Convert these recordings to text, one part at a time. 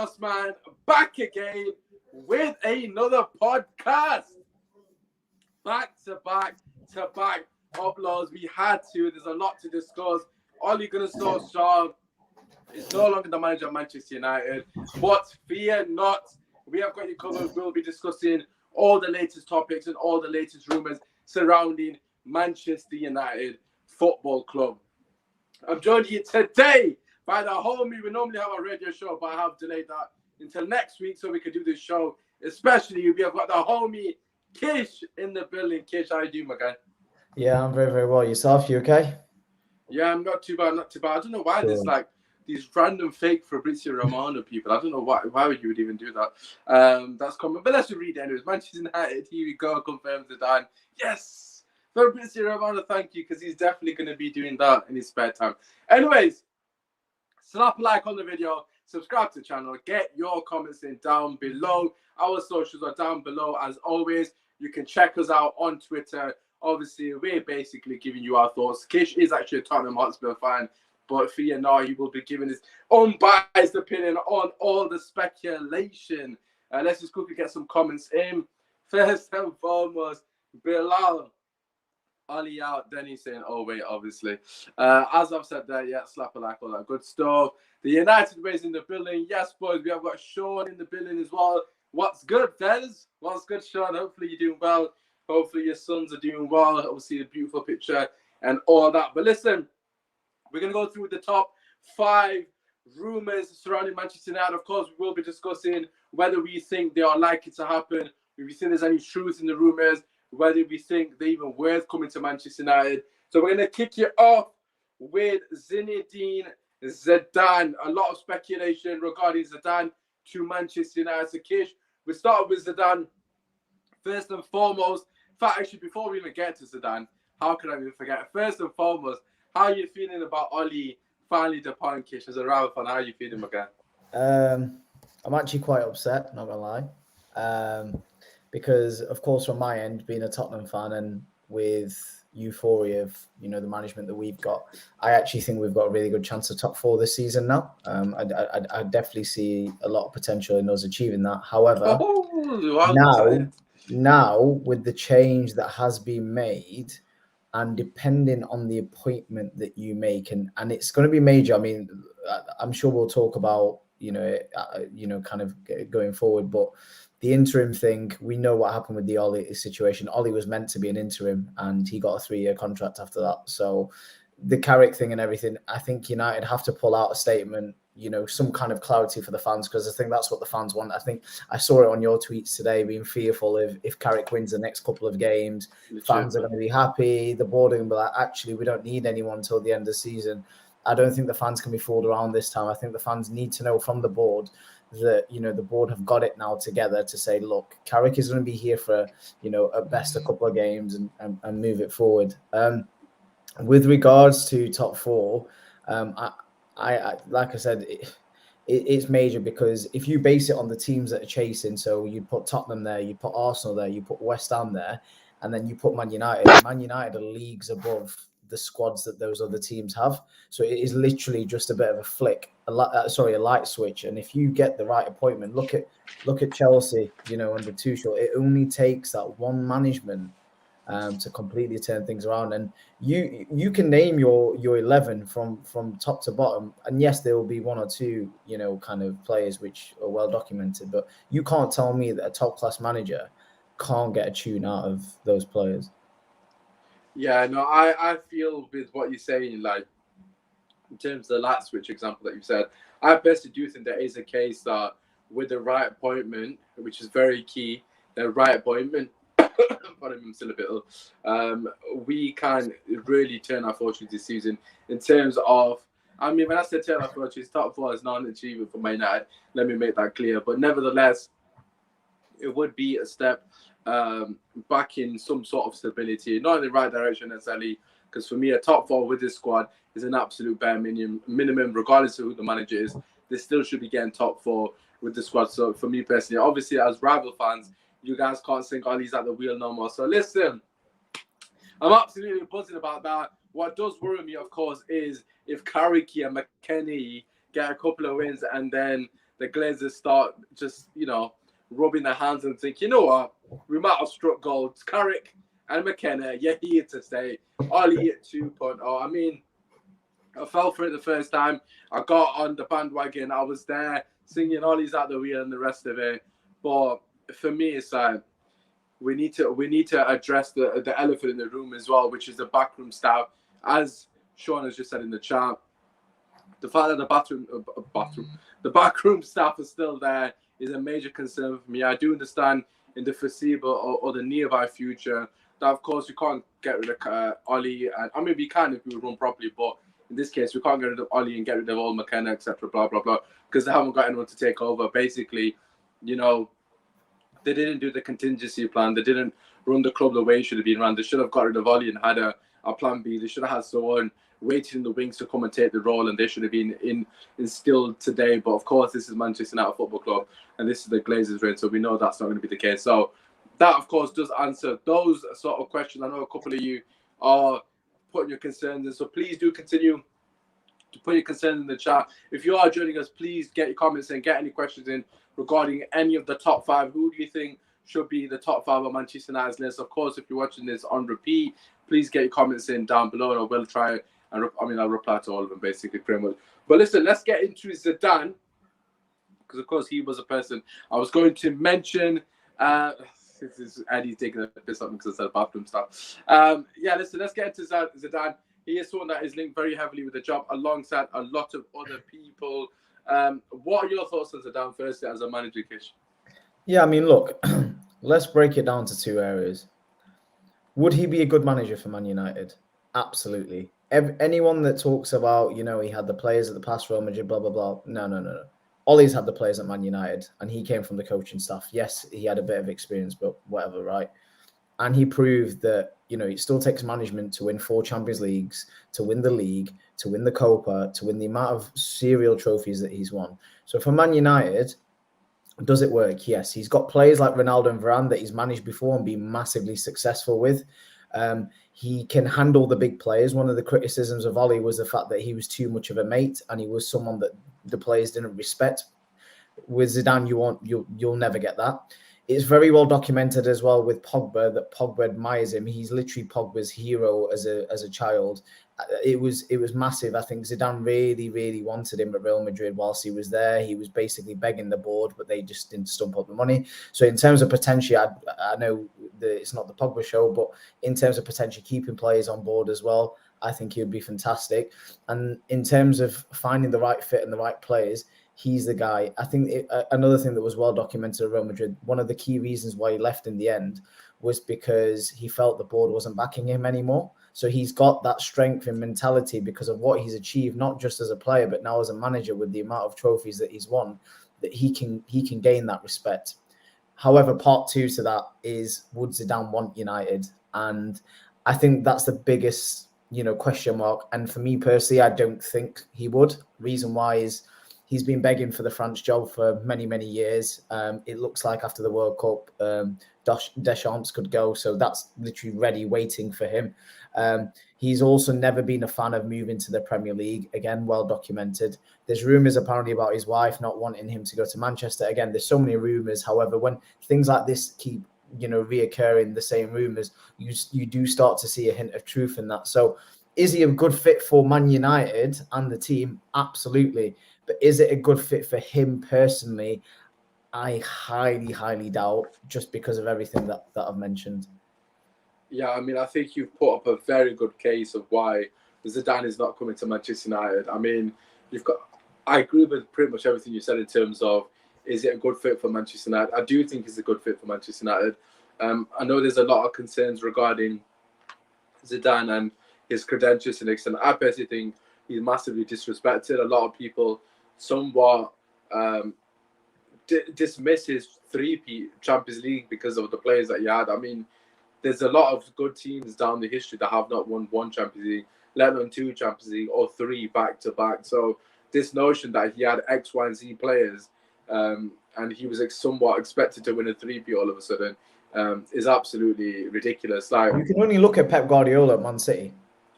Chaos Man back again with another podcast. Back to back uploads. We had to. There's a lot to discuss. Ole Gunnar Solskjaer is no longer the manager of Manchester United. But fear not. We have got you covered. We'll be discussing all the latest topics and all the latest rumours surrounding Manchester United Football Club. I'm joined here today by the homie. We normally have a radio show, but I have delayed that until next week so we can do this show. Especially, we have got the homie Kish in the building. Kish, how you doing, my guy? Yeah, I'm very, very well. Yourself, you okay? Yeah, I'm not too bad, I don't know why there's like these random fake Fabrizio Romano people. I don't know why you would even do that. That's common. But let's read it anyways. Manchester United, here we go, confirms Zidane. Yes! Fabrizio Romano, thank you, because he's definitely going to be doing that in his spare time. Anyways, slap a like on the video, subscribe to the channel, get your comments in down below. Our socials are down below as always. You can check us out on Twitter. Obviously, we're basically giving you our thoughts. Kish is actually a Tottenham Hotspur fan, but for you now, he will be giving his unbiased opinion on all the speculation. Let's just quickly get some comments in. First and foremost, Bilal. Ollie out, then he's saying, oh wait, obviously. As I've said there, yeah, slap a like, all that good stuff. The United Way's in the building. Yes, boys, we have got Sean in the building as well. What's good, Fez? What's good, Sean? Hopefully you're doing well. Hopefully your sons are doing well. Obviously a beautiful picture and all that. But listen, we're going to go through the top 5 rumours surrounding Manchester United. Of course, we will be discussing whether we think they are likely to happen, if we think there's any truth in the rumours, whether we think they're even worth coming to Manchester United. So we're going to kick you off with Zinedine Zidane. A lot of speculation regarding Zidane to Manchester United. So Kish, we start with Zidane. First and foremost, in fact, actually, before we even get to Zidane, how can I even forget? First and foremost, how are you feeling about Ole finally departing, Kish? As a Real fan, how are you feeling, my guy? I'm actually quite upset, not going to lie. Because, of course, from my end, being a Tottenham fan and with euphoria of, the management that we've got, I actually think we've got a really good chance of top 4 this season now. I definitely see a lot of potential in us achieving that. However, now with the change that has been made and depending on the appointment that you make, and it's going to be major. I mean, I'm sure we'll talk about, kind of going forward, but the interim thing, we know what happened with the Ole situation. Ole was meant to be an interim and he got a 3-year contract after that. So the Carrick thing and everything, I think United have to pull out a statement, some kind of clarity for the fans, because I think that's what the fans want. I think I saw it on your tweets today, being fearful if Carrick wins the next couple of games, fans are going to be happy. The board are going to be like, actually, we don't need anyone until the end of the season. I don't think the fans can be fooled around this time. I think the fans need to know from the board that, the board have got it now together to say, look, Carrick is going to be here for, at best a couple of games and move it forward. With regards to top 4, I like I said, it's major, because if you base it on the teams that are chasing, so you put Tottenham there, you put Arsenal there, you put West Ham there, and then you put Man United are leagues above the squads that those other teams have. So it is literally just a bit of a flick, a light switch. And if you get the right appointment, look at Chelsea, under Tuchel, it only takes that one management to completely turn things around. And you can name your 11 from top to bottom, and yes, there will be 1 or 2 kind of players which are well documented, but you can't tell me that a top class manager can't get a tune out of those players. Yeah, no, I feel with what you're saying, like in terms of the light switch example that you said, I personally do think there is a case that with the right appointment, which is very key, the right appointment, pardon me, I'm still a bit ill, we can really turn our fortunes this season in terms of, I mean, when I say turn our fortunes, top 4 is not an achievement for Man United, let me make that clear, but nevertheless, it would be a step back in some sort of stability, not in the right direction necessarily, because for me, a top 4 with this squad is an absolute bare minimum, regardless of who the manager is. They still should be getting top 4 with the squad. So for me personally, obviously as rival fans, you guys can't think Ollie's at the wheel no more. So listen, I'm absolutely buzzing about that. What does worry me, of course, is if Carrick and McKennie get a couple of wins and then the Glazers start just, rubbing their hands and think, you know what, we might have struck gold. Carrick and McKenna, you're here to stay. Ollie at 2.0. I mean, I fell for it the first time. I got on the bandwagon. I was there singing Ollie's at the wheel and the rest of it. But for me, it's like we need to address the elephant in the room as well, which is the backroom staff. As Sean has just said in the chat, the fact that the backroom staff is still there is a major concern for me. I do understand in the foreseeable or the nearby future that, of course, we can't get rid of Ollie. And I mean, we can if we run properly, but in this case, we can't get rid of Ollie and get rid of all McKenna, etc., blah, blah, blah, because they haven't got anyone to take over. Basically, they didn't do the contingency plan. They didn't run the club the way it should have been run. They should have got rid of Ollie and had a plan B. They should have had someone waiting in the wings to come and take the role, and they should have been instilled today. But of course, this is Manchester United Football Club, and this is the Glazers' reign, so we know that's not going to be the case. So that, of course, does answer those sort of questions. I know a couple of you are putting your concerns in, so please do continue to put your concerns in the chat. If you are joining us, please get your comments in, get any questions in regarding any of the top five. Who do you think should be the top five of Manchester United's list? Of course, if you're watching this on repeat, please get your comments in down below, and I will try. I'll reply to all of them basically, pretty much. But listen, let's get into Zidane, because of course he was a person I was going to mention. This is Eddie taking a piss up because I said bathroom stuff. Listen, let's get into Zidane. He is someone that is linked very heavily with the job alongside a lot of other people. What are your thoughts on Zidane firstly as a manager, Kish? Yeah, I mean, look, let's break it down to two areas. Would he be a good manager for Man United? Absolutely. Anyone that talks about, he had the players at the past Real Madrid, blah, blah, blah. No. Ollie's had the players at Man United, and he came from the coaching staff. Yes, he had a bit of experience, but whatever, right? And he proved that, it still takes management to win 4 Champions Leagues, to win the league, to win the Copa, to win the amount of serial trophies that he's won. So for Man United, does it work? Yes. He's got players like Ronaldo and Varane that he's managed before and been massively successful with. He can handle the big players. One of the criticisms of Ollie was the fact that he was too much of a mate and he was someone that the players didn't respect. With Zidane, you'll never get that. It's very well documented as well with Pogba that Pogba admires him. He's literally Pogba's hero as a child. It was massive. I think Zidane really, really wanted him at Real Madrid whilst he was there. He was basically begging the board, but they just didn't stump up the money. So in terms of potential, I know that it's not the Pogba show, but in terms of potentially keeping players on board as well, I think he would be fantastic. And in terms of finding the right fit and the right players, he's the guy. I think another thing that was well documented at Real Madrid, one of the key reasons why he left in the end was because he felt the board wasn't backing him anymore. So he's got that strength and mentality because of what he's achieved, not just as a player, but now as a manager with the amount of trophies that he's won, that he can gain that respect. However, part two to that is, would Zidane want United? And I think that's the biggest, question mark. And for me personally, I don't think he would. Reason why is he's been begging for the France job for many, many years. It looks like after the World Cup, Deschamps could go. So that's literally ready, waiting for him. He's also never been a fan of moving to the Premier League. Again, well documented. There's rumours apparently about his wife not wanting him to go to Manchester. Again, there's so many rumours. However, when things like this keep, reoccurring, the same rumours, you do start to see a hint of truth in that. So is he a good fit for Man United and the team? Absolutely. But is it a good fit for him personally? I highly, highly doubt, just because of everything that I've mentioned. Yeah, I mean, I think you've put up a very good case of why Zidane is not coming to Manchester United. I mean, I agree with pretty much everything you said in terms of, is it a good fit for Manchester United? I do think it's a good fit for Manchester United. I know there's a lot of concerns regarding Zidane and his credentials to an extent. I personally think he's massively disrespected. A lot of people somewhat dismiss his 3-peat Champions League because of the players that he had. I mean, there's a lot of good teams down the history that have not won 1 Champions League, let alone 2 Champions League or 3 back-to-back. So this notion that he had X, Y, and Z players and he was somewhat expected to win a 3-peat all of a sudden is absolutely ridiculous. Like, you can only look at Pep Guardiola at Man City.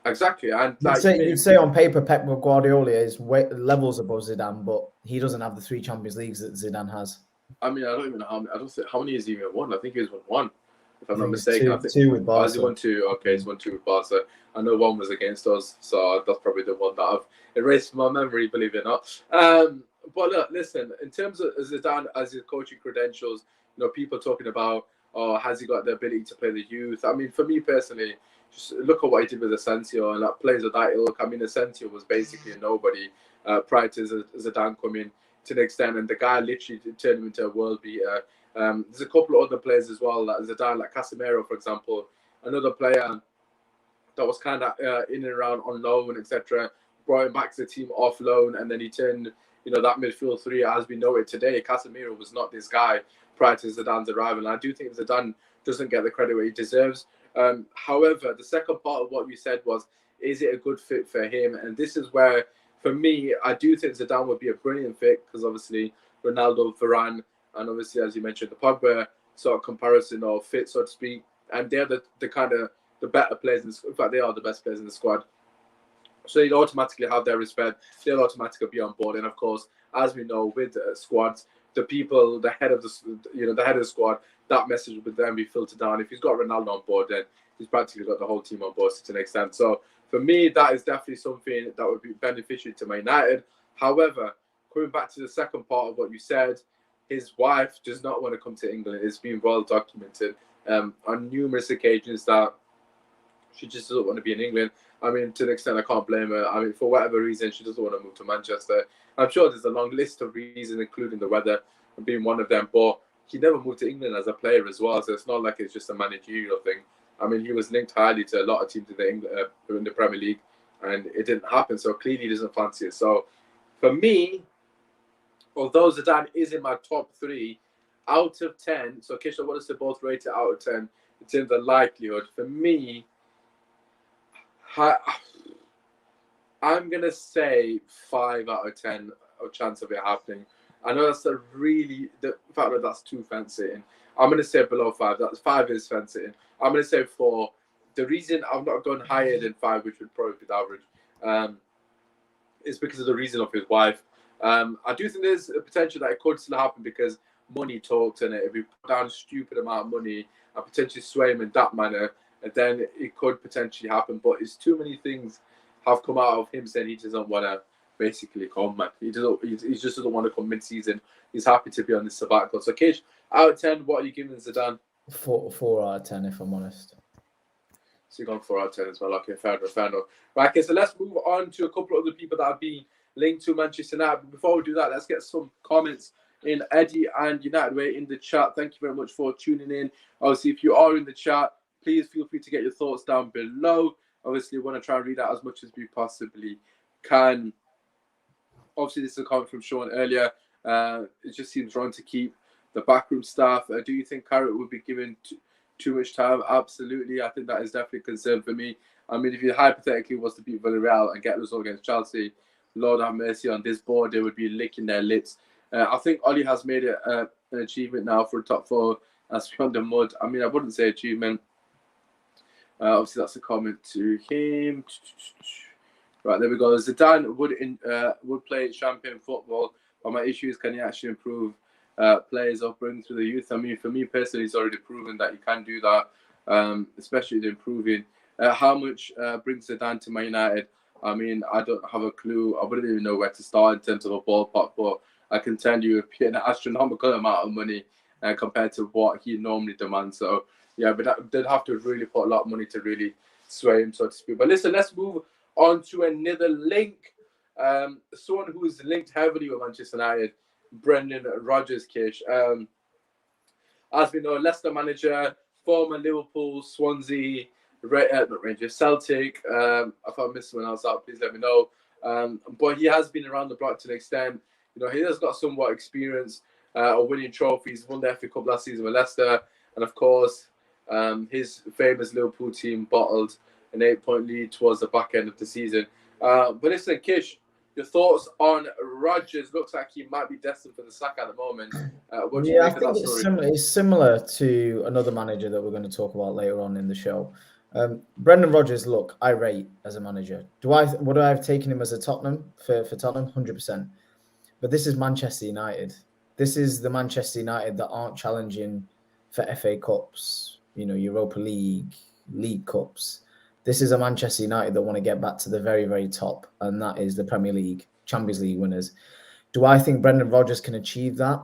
Exactly, and You'd say on paper Pep Guardiola is levels above Zidane, but he doesn't have the 3 Champions Leagues that Zidane has. I mean, I don't even know how many. I don't think how many has he even won. I think he's won 1, if I'm not It's mistaken. two, I think 2 with Barca. has he won 2? Okay, he's won 2 with Barca. I know 1 was against us, so that's probably the one that I've erased from my memory, believe it or not. But look, listen, in terms of Zidane as his coaching credentials, people talking about, oh, has he got the ability to play the youth? I mean, for me personally, just look at what he did with Asensio and that players of that ilk. I mean, Asensio was basically a nobody prior to Zidane coming to the extent, and the guy literally turned him into a world beater. There's a couple of other players as well, like Zidane, like Casemiro, for example, another player that was kind of in and around on loan, etc. Brought him back to the team off loan, and then he turned, that midfield 3 as we know it today. Casemiro was not this guy prior to Zidane's arrival, and I do think Zidane doesn't get the credit where he deserves. However, the second part of what you said was, is it a good fit for him? And this is where, for me, I do think Zidane would be a brilliant fit because obviously Ronaldo, Varane, and obviously, as you mentioned, the Pogba sort of comparison or fit, so to speak. And they're the kind of the better players. In fact, they are the best players in the squad. So you'd automatically have their respect. They'll automatically be on board. And of course, as we know, with squads, the people, the head of the squad, that message would then be filtered down. If he's got Ronaldo on board, then he's practically got the whole team on board to an extent. So for me, that is definitely something that would be beneficial to Man United. However, coming back to the second part of what you said, his wife does not want to come to England. It's been well documented on numerous occasions that she just doesn't want to be in England. I mean, to an extent, I can't blame her. I mean, for whatever reason, she doesn't want to move to Manchester. I'm sure there's a long list of reasons, including the weather being one of them. But he never moved to England as a player as well, so it's not like it's just a managerial thing. I mean, he was linked highly to a lot of teams in the Premier League, and it didn't happen. So clearly, he doesn't fancy it. So for me, although Zidane is in my top 3 out of 10, so Kisha, what is the both rated out of 10? It's in the likelihood. For me, I'm going to say 5 out of 10 of chance of it happening. I know that's the fact that that's too fence-sitting. I'm going to say below 5. That's 5 is fence-sitting. I'm going to say 4. The reason I've not gone higher than 5, which would probably be the average, is because of the reason of his wife. I do think there's a potential that it could still happen because money talks, and if we put down a stupid amount of money and potentially sway him in that manner, and then it could potentially happen. But it's too many things have come out of him saying he doesn't want to basically come, man. He just doesn't want to come mid-season. He's happy to be on this sabbatical. So, Kish, out of 10, what are you giving Zidane? 4 out of 10, if I'm honest. So you're going 4 out of 10 as well. Okay, fair enough. Right, okay, so let's move on to a couple of other people that have been linked to Manchester United. But before we do that, let's get some comments in Eddie and United Way in the chat. Thank you very much for tuning in. Obviously, if you are in the chat, please feel free to get your thoughts down below. Obviously, we want to try and read out as much as we possibly can. Obviously, this is a comment from Sean earlier. It just seems wrong to keep the backroom staff. Do you think Carrot would be given too much time? Absolutely. I think that is definitely a concern for me. I mean, if you hypothetically was to beat Villarreal and get a result against Chelsea, Lord have mercy on this board, they would be licking their lips. I think Oli has made it an achievement now for a top 4 as beyond the mud. I mean, I wouldn't say achievement. Obviously, that's a comment to him. Right, there we go. Zidane would play champion football, but my issue is, can he actually improve players upbringing through the youth? I mean, for me personally, he's already proven that he can do that, especially the improving. How much brings Zidane to Man United? I mean, I don't have a clue. I wouldn't even know where to start in terms of a ballpark, but I can tell you an astronomical amount of money compared to what he normally demands. So, yeah, but they'd have to really put a lot of money to really sway him, so to speak. But listen, let's move on to another link. Someone who is linked heavily with Manchester United, Brendan Rodgers, Kish. As we know, Leicester manager, former Liverpool, Swansea, not Rangers, Celtic. If I missed someone else out, please let me know. But he has been around the block to an extent. He has got somewhat experience of winning trophies. Won the FA Cup last season with Leicester, and of course, his famous Liverpool team bottled an 8-point lead towards the back end of the season. But listen, Kish, your thoughts on Rodgers? Looks like he might be destined for the sack at the moment. What do you think of that story? It's similar to another manager that we're going to talk about later on in the show. Brendan Rodgers, look, I rate as a manager. Would I have taken him as a Tottenham for Tottenham? 100%. But this is Manchester United. This is the Manchester United that aren't challenging for FA Cups, Europa League, League Cups. This is a Manchester United that want to get back to the very, very top, and that is the Premier League, Champions League winners. Do I think Brendan Rodgers can achieve that?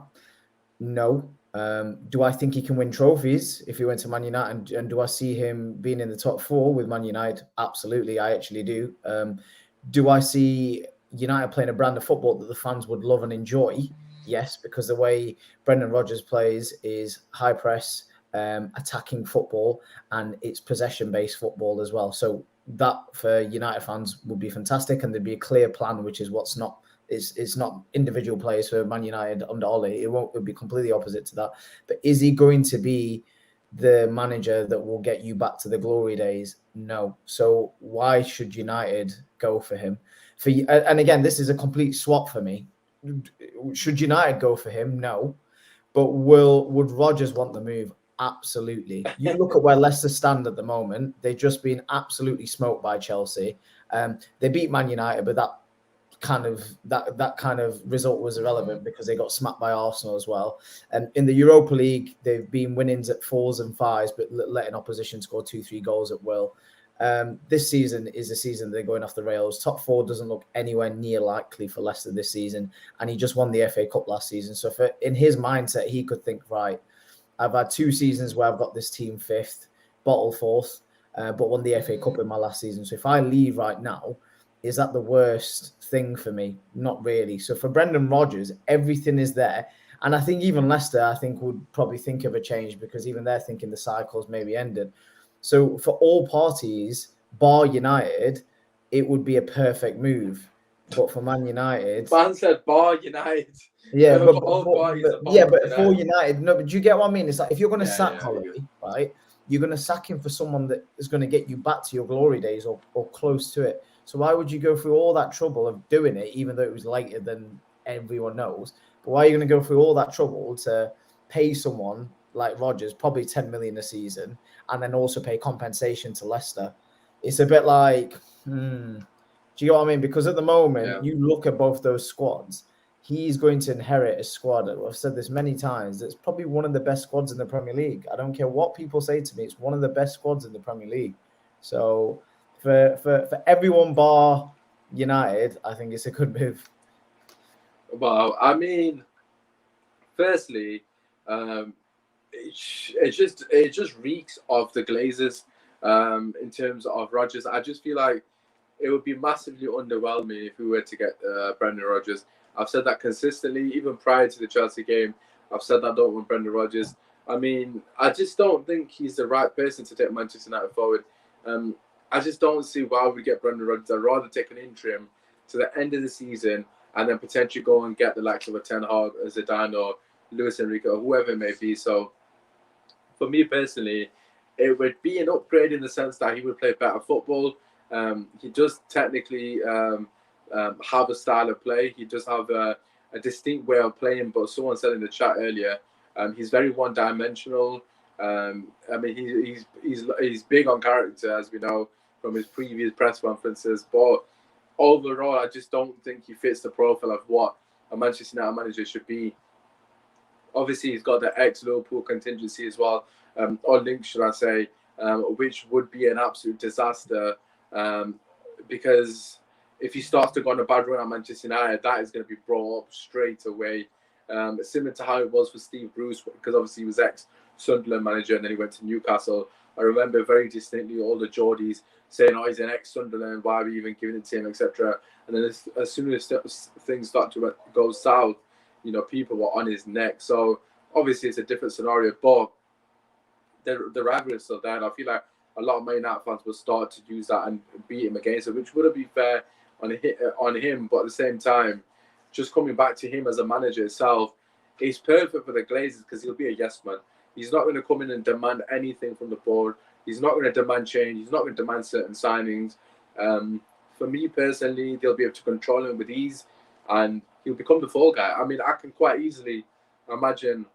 No. Do I think he can win trophies if he went to Man United? And do I see him being in the top 4 with Man United? Absolutely, I actually do. Do I see United playing a brand of football that the fans would love and enjoy? Yes, because the way Brendan Rodgers plays is high press, attacking football, and it's possession-based football as well. So that for United fans would be fantastic, and there'd be a clear plan, which is what's not. It's not individual players for Man United under Ole. It'll be completely opposite to that. But is he going to be the manager that will get you back to the glory days? No. So why should United go for him? And again, this is a complete swap for me. Should United go for him? No. But would Rodgers want the move? Absolutely. You look at where Leicester stand at the moment. They've just been absolutely smoked by Chelsea. They beat Man United, but that kind of result was irrelevant because they got smacked by Arsenal as well. And in the Europa League, they've been winnings at 4s and 5s, but letting opposition score 2-3 goals at will. This season is a season they're going off the rails. Top 4 doesn't look anywhere near likely for Leicester this season, and he just won the FA Cup last season. So in his mindset, he could think, right, I've had 2 seasons where I've got this team 5th, bottle 4th, but won the FA Cup in my last season. So if I leave right now, is that the worst thing for me? Not really. So for Brendan Rodgers, everything is there. And I think even Leicester, would probably think of a change because even they're thinking the cycle's maybe ended. So for all parties, bar United, it would be a perfect move. But for Man United... Man said bar United. Yeah, no, but for United, no, but do you get what I mean? It's like if you're going to sack Holly, right, you're going to sack him for someone that is going to get you back to your glory days or close to it. So why would you go through all that trouble of doing it, even though it was later than everyone knows? But why are you going to go through all that trouble to pay someone like Rodgers, probably 10 million a season, and then also pay compensation to Leicester? It's a bit like, do you get what I mean? Because at the moment, you look at both those squads, he's going to inherit a squad. I've said this many times. That's probably one of the best squads in the Premier League. I don't care what people say to me. It's one of the best squads in the Premier League. So for everyone bar United, I think it's a good move. Well, I mean, firstly, it just reeks of the Glazers in terms of Rodgers. I just feel like it would be massively underwhelming if we were to get Brendan Rodgers. I've said that consistently, even prior to the Chelsea game. I've said that I don't want Brendan Rodgers. I mean, I just don't think he's the right person to take Manchester United forward. I just don't see why we get Brendan Rodgers. I'd rather take an interim to the end of the season and then potentially go and get the likes of a Ten Hag, a Zidane, or Luis Enrique, or whoever it may be. So, for me personally, it would be an upgrade in the sense that he would play better football. He does technically have a style of play. He does have a distinct way of playing, but someone said in the chat earlier, he's very one-dimensional. I mean, he's big on character, as we know from his previous press conferences. But overall, I just don't think he fits the profile of what a Manchester United manager should be. Obviously, he's got the ex-Liverpool contingency as well, or link, should I say, which would be an absolute disaster because if he starts to go on a bad run at Manchester United, that is going to be brought up straight away. Similar to how it was for Steve Bruce, because obviously he was ex-Sunderland manager and then he went to Newcastle. I remember very distinctly all the Geordies saying, oh, he's an ex-Sunderland, why are we even giving it to him, etc. And then as soon as things start to go south, people were on his neck. So obviously it's a different scenario, but the rivalry is still there. And I feel like a lot of Man United fans will start to use that and beat him against it, which wouldn't be fair on him. But at the same time, just coming back to him as a manager itself, he's perfect for the Glazers because he'll be a yes man. He's not going to come in and demand anything from the board. He's not going to demand change. He's not going to demand certain signings. For me personally, they'll be able to control him with ease and he'll become the fall guy. I mean, I can quite easily imagine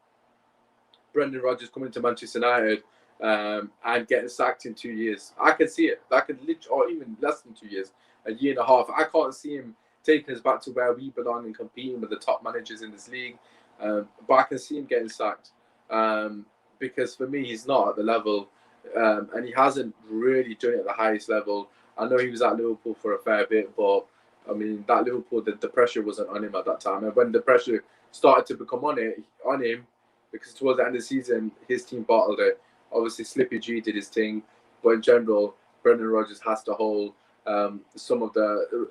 Brendan Rodgers coming to Manchester United and getting sacked in 2 years. I can see it. I could literally, or even less than 2 years, a year and a half. I can't see him taking us back to where we belong and competing with the top managers in this league. But I can see him getting sacked because for me, he's not at the level, and he hasn't really done it at the highest level. I know he was at Liverpool for a fair bit, but I mean, that Liverpool, the pressure wasn't on him at that time. And when the pressure started to become on him, because towards the end of the season, his team bottled it. Obviously, Slippy G did his thing, but in general, Brendan Rodgers has to hold some of the,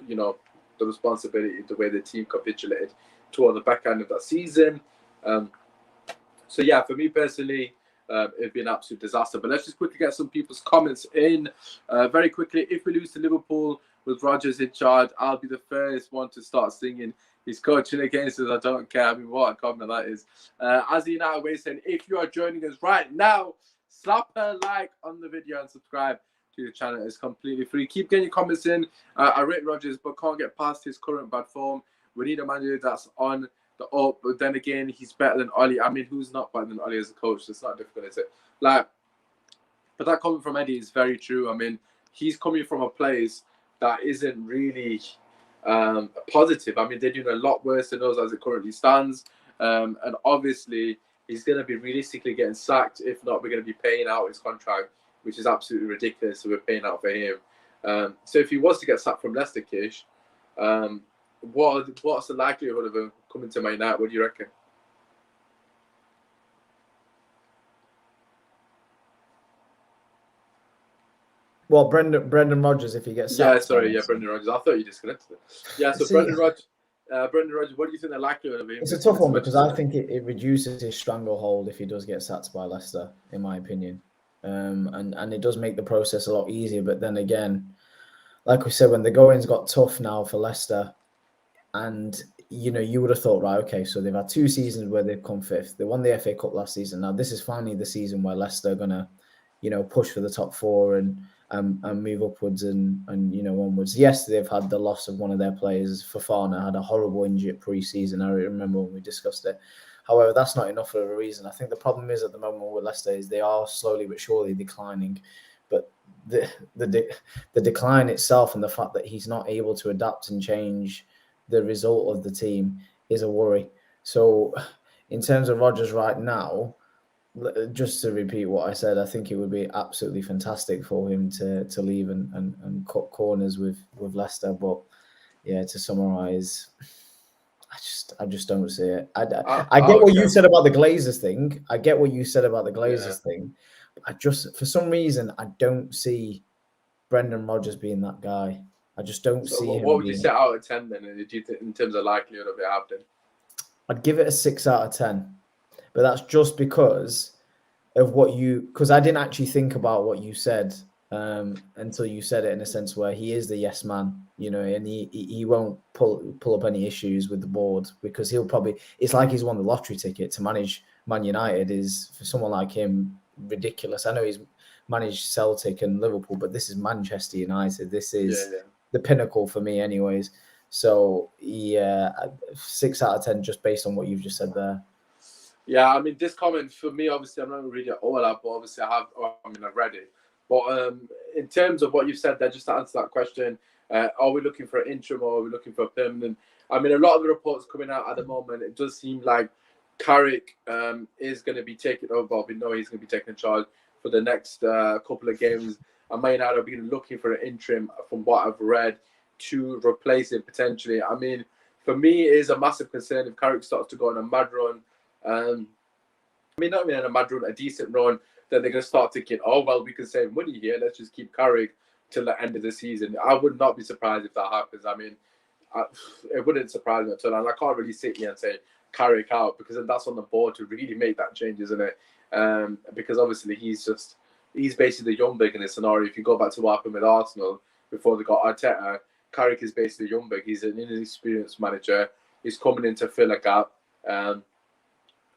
the responsibility, the way the team capitulated toward the back end of that season. So yeah, for me personally, it'd be an absolute disaster. But let's just quickly get some people's comments in. Very quickly, if we lose to Liverpool with Rodgers in charge, I'll be the first one to start singing. He's coaching against us. I don't care. I mean, what a comment that is. As the United way saying, if you are joining us right now, slap a like on the video and subscribe to the channel. It's completely free. Keep getting your comments in. I rate Rodgers, but can't get past his current bad form. We need a manager that's on the up, but then again, he's better than Oli. I mean, who's not better than Oli as a coach? It's not difficult, is it? But that comment from Eddie is very true. I mean, he's coming from a place that isn't really positive. I mean, they're doing a lot worse than us as it currently stands. And obviously, he's going to be realistically getting sacked. If not, we're going to be paying out his contract, which is absolutely ridiculous. So we're paying out for him. So if he was to get sacked from Leicester, Kish, what's the likelihood of him coming to Man United? What do you reckon? Well, Brendan Rodgers, if he gets sacked. Brendan Rodgers. I thought you disconnected it. Yeah, so Brendan Rodgers, what do you think the likelihood of him? It's a tough one because I think it reduces his stranglehold if he does get sacked by Leicester, in my opinion. And it does make the process a lot easier. But then again, like we said, when the goings got tough now for Leicester, and you would have thought, right, okay, so they've had 2 seasons where they've come 5th. They won the FA Cup last season. Now this is finally the season where Leicester are gonna, push for the top 4 and move upwards and onwards. Yes, they've had the loss of one of their players. Fofana had a horrible injury pre-season. I remember when we discussed it. However, that's not enough of a reason. I think the problem is at the moment with Leicester is they are slowly but surely declining. But the decline itself and the fact that he's not able to adapt and change the result of the team is a worry. So in terms of Rodgers right now, just to repeat what I said, I think it would be absolutely fantastic for him to leave and cut corners with Leicester. But yeah, to summarise, I just don't see it. I get what you said about the Glazers thing. I just, for some reason, I don't see Brendan Rodgers being that guy. I just don't see him. What would you say out of 10 then? Do you think in terms of likelihood of it happening? I'd give it a 6 out of 10. But that's just because of because I didn't actually think about what you said until you said it in a sense where he is the yes man, and he won't pull up any issues with the board because it's like he's won the lottery ticket. To manage Man United is, for someone like him, ridiculous. I know he's managed Celtic and Liverpool, but this is Manchester United. This is the pinnacle for me anyways. So yeah, 6 out of 10 just based on what you've just said there. Yeah, I mean, this comment for me, obviously, I'm not going to read it all out, but obviously I've read it. But in terms of what you've said there, just to answer that question, are we looking for an interim or are we looking for a permanent? I mean, a lot of the reports coming out at the moment, it does seem like Carrick is going to be taking over. We know he's going to be taking charge for the next couple of games. I may not have been looking for an interim, from what I've read, to replace him potentially. I mean, for me, it is a massive concern if Carrick starts to go on a mad run. Not even a mad run, a decent run, then they're going to start thinking, oh, well, we can save money here. Let's just keep Carrick till the end of the season. I would not be surprised if that happens. I mean, it wouldn't surprise me at all. And I can't really sit here and say Carrick out because that's on the board to really make that change, isn't it? Because obviously he's basically the young big in this scenario. If you go back to what happened with Arsenal before they got Arteta, Carrick is basically young big. He's an inexperienced manager. He's coming in to fill a gap.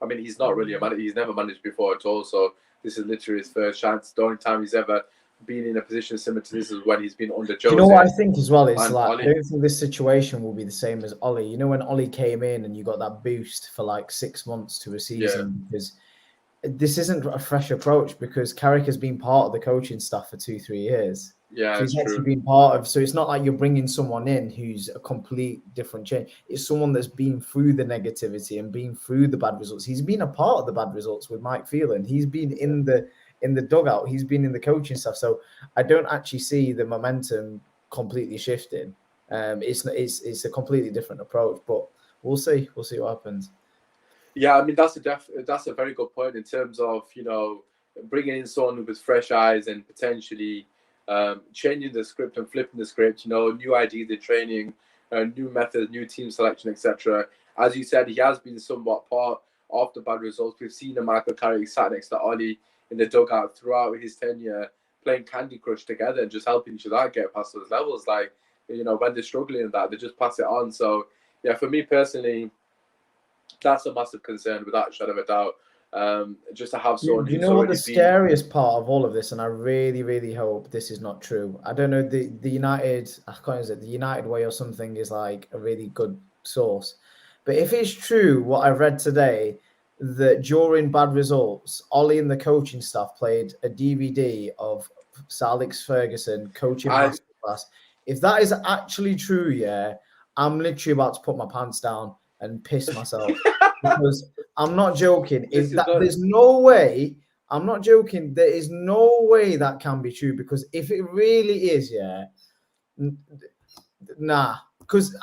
I mean, he's not really a manager. He's never managed before at all. So this is literally his first chance. The only time he's ever been in a position similar to this is when he's been under Jose. You know what I think as well? It's like, I don't think this situation will be the same as Oli. When Oli came in and you got that boost for like 6 months to a season, because this isn't a fresh approach because Carrick has been part of the coaching staff for 2-3 years. Yeah, So he's it's actually true. been part of. So it's not like you're bringing someone in who's a complete different change. It's someone that's been through the negativity and been through the bad results. He's been a part of the bad results with Mike Phelan. He's been in the dugout. He's been in the coaching stuff. So I don't actually see the momentum completely shifting. It's a completely different approach, but we'll see. We'll see what happens. Yeah, I mean that's a very good point in terms of bringing in someone with fresh eyes and potentially changing the script and flipping the script. New ideas in training, new methods, new team selection, etc. As you said, he has been somewhat part of the bad results. We've seen Michael Carrick sat next to Ollie in the dugout throughout his tenure, playing Candy Crush together and just helping each other get past those levels. Like when they're struggling in that, they just pass it on. So yeah, for me personally, that's a massive concern without a shadow of a doubt. Just to have someone Do you who's know what the already been. scariest part of all of this, and I really, really hope this is not true. I don't know, the United, I can't use it, the United way or something is like a really good source. But if it's true what I read today, that during bad results, Ollie and the coaching staff played a DVD of Sir Alex Ferguson coaching masterclass. If that is actually true, yeah, I'm literally about to put my pants down and piss myself because I'm not joking. There's no way. I'm not joking. There is no way that can be true because if it really is, yeah, nah. Because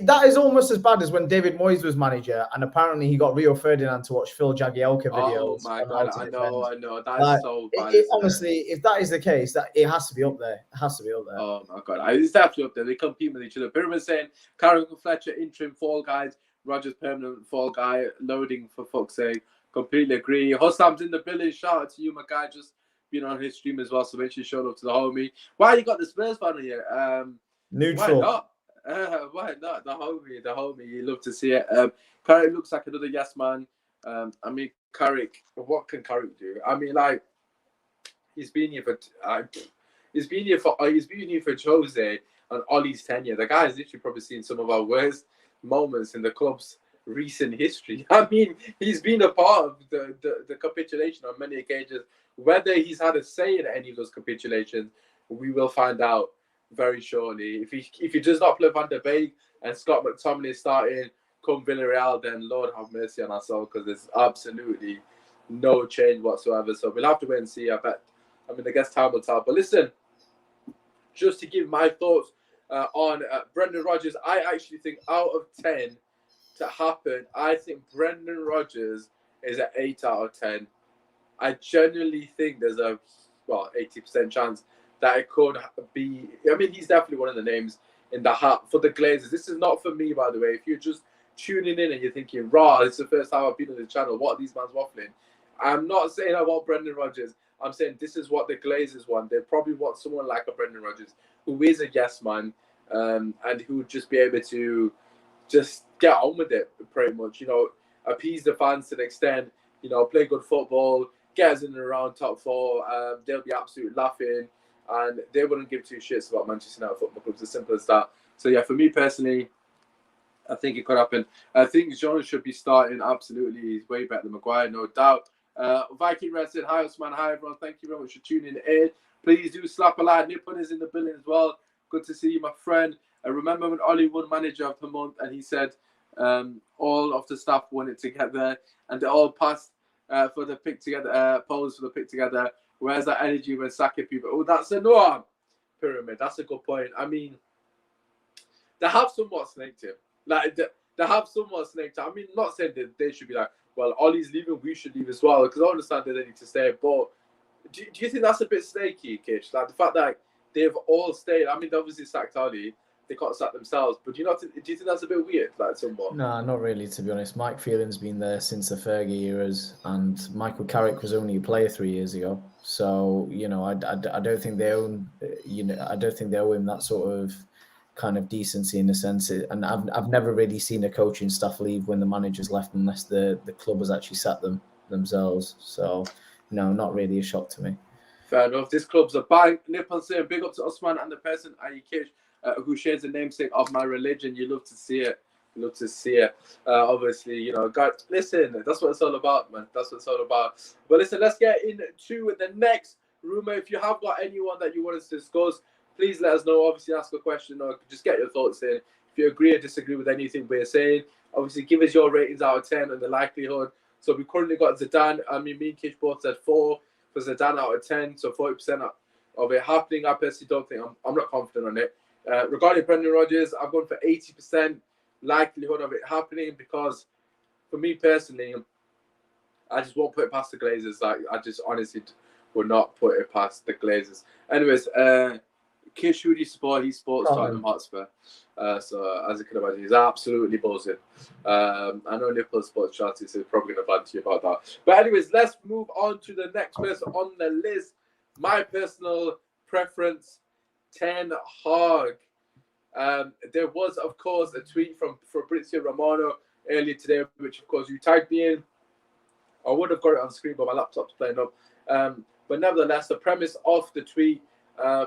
that is almost as bad as when David Moyes was manager and apparently he got Rio Ferdinand to watch Phil Jagielka videos. Oh my god, I know. That's like, so bad. Honestly, if that is the case, that it has to be up there. It has to be up there. Oh my god, it's definitely up there. They compete with each other. Pyramid saying Carrick and Fletcher interim fall guys, Rodgers permanent fall guy, loading for fuck's sake. Completely agree. Hossam's in the building. Shout out to you, my guy. Just been on his stream as well, so make sure you show up to the homie. Why you got the Spurs fan here? Neutral. Why not? Why not? The homie. You love to see it. Carrick looks like another yes man. I mean, Carrick. What can Carrick do? I mean, like he's been here for Jose and Ollie's tenure. The guy's literally probably seen some of our worst moments in the club's recent history. I mean, he's been a part of the capitulation on many occasions. Whether he's had a say in any of those capitulations, we will find out very shortly. If he does not play Van der Beek and Scott McTominay starting come Villarreal, then Lord have mercy on us all, because there's absolutely no change whatsoever. So we'll have to wait and see. I guess time will tell. But listen, just to give my thoughts on Brendan Rodgers, I actually think out of 10 to happen, I think Brendan Rodgers is an 8 out of 10. I genuinely think there's a 80% chance that it could be. I mean, he's definitely one of the names in the hat for the Glazers. This is not for me, by the way. If you're just tuning in and you're thinking, "Raw, it's the first time I've been on the channel. What are these man's waffling?" I'm not saying I want Brendan Rodgers. I'm saying this is what the Glazers want. They probably want someone like a Brendan Rodgers who is a yes man, and who would just be able to just get on with it, pretty much. Appease the fans to an extent. Play good football, get us in and around top four. They'll be absolutely laughing, and they wouldn't give two shits about Manchester United Football Club. It's as simple as that. So yeah, for me personally, I think it could happen. I think John should be starting. Absolutely, he's way better than Maguire, no doubt. Viking Red said, "Hi Osman, hi everyone. Thank you very much for tuning in. Please do slap a like. Nippon is in the building as well. Good to see you, my friend. Remember when Ollie won Manager of the Month and he said all of the staff won it together and they all passed for the pick together, pose for the pick together. Where's that energy when sacking people?" Oh, that's a no. Pyramid. That's a good point. I mean, they have somewhat snaked him. Like they have somewhat snaked him. I mean, not saying that they should be like, well, Ollie's leaving, we should leave as well, because I understand that they need to stay. But do you think that's a bit snaky, Kish? Like the fact that they've all stayed. I mean, they obviously sacked Ollie. They can't sack themselves. But do you think that's a bit weird, like somewhat? No, not really, to be honest. Mike Phelan's been there since the Fergie eras, and Michael Carrick was only a player 3 years ago. So I don't think they own. I don't think they owe him that sort of kind of decency in a sense. And I've never really seen a coaching staff leave when the manager's left unless the club has actually sat them themselves. So no, not really a shock to me. Fair enough. This club's a bang. Nippon saying big up to Osman and the person Ayukish who shares the namesake of my religion. You love to see it. Love to see it. Obviously, you know, God, listen, that's what it's all about, man. That's what it's all about. But listen, let's get into the next rumor. If you have got anyone that you want us to discuss, please let us know. Obviously, ask a question or just get your thoughts in. If you agree or disagree with anything we're saying, obviously give us your ratings out of 10 and the likelihood. So we currently got Zidane. I mean, me and Kish both said 4 for Zidane out of 10. So 40% of it happening. I personally don't think I'm not confident on it. Regarding Brendan Rodgers, I've gone for 80% likelihood of it happening because, for me personally, I just won't put it past the Glazers. Like, I just honestly would not put it past the Glazers. Anyways, Kish, who do you support? He supports Tottenham Hotspur. So, as you can imagine, he's absolutely buzzing. I know Liverpool supports Chelsea, so he's probably going to bad to you about that. But anyways, let's move on to the next person on the list. My personal preference, Ten Hag. There was, of course, a tweet from Fabrizio Romano earlier today, which, of course, you tagged me in. I would have got it on screen, but my laptop's playing up. But nevertheless, the premise of the tweet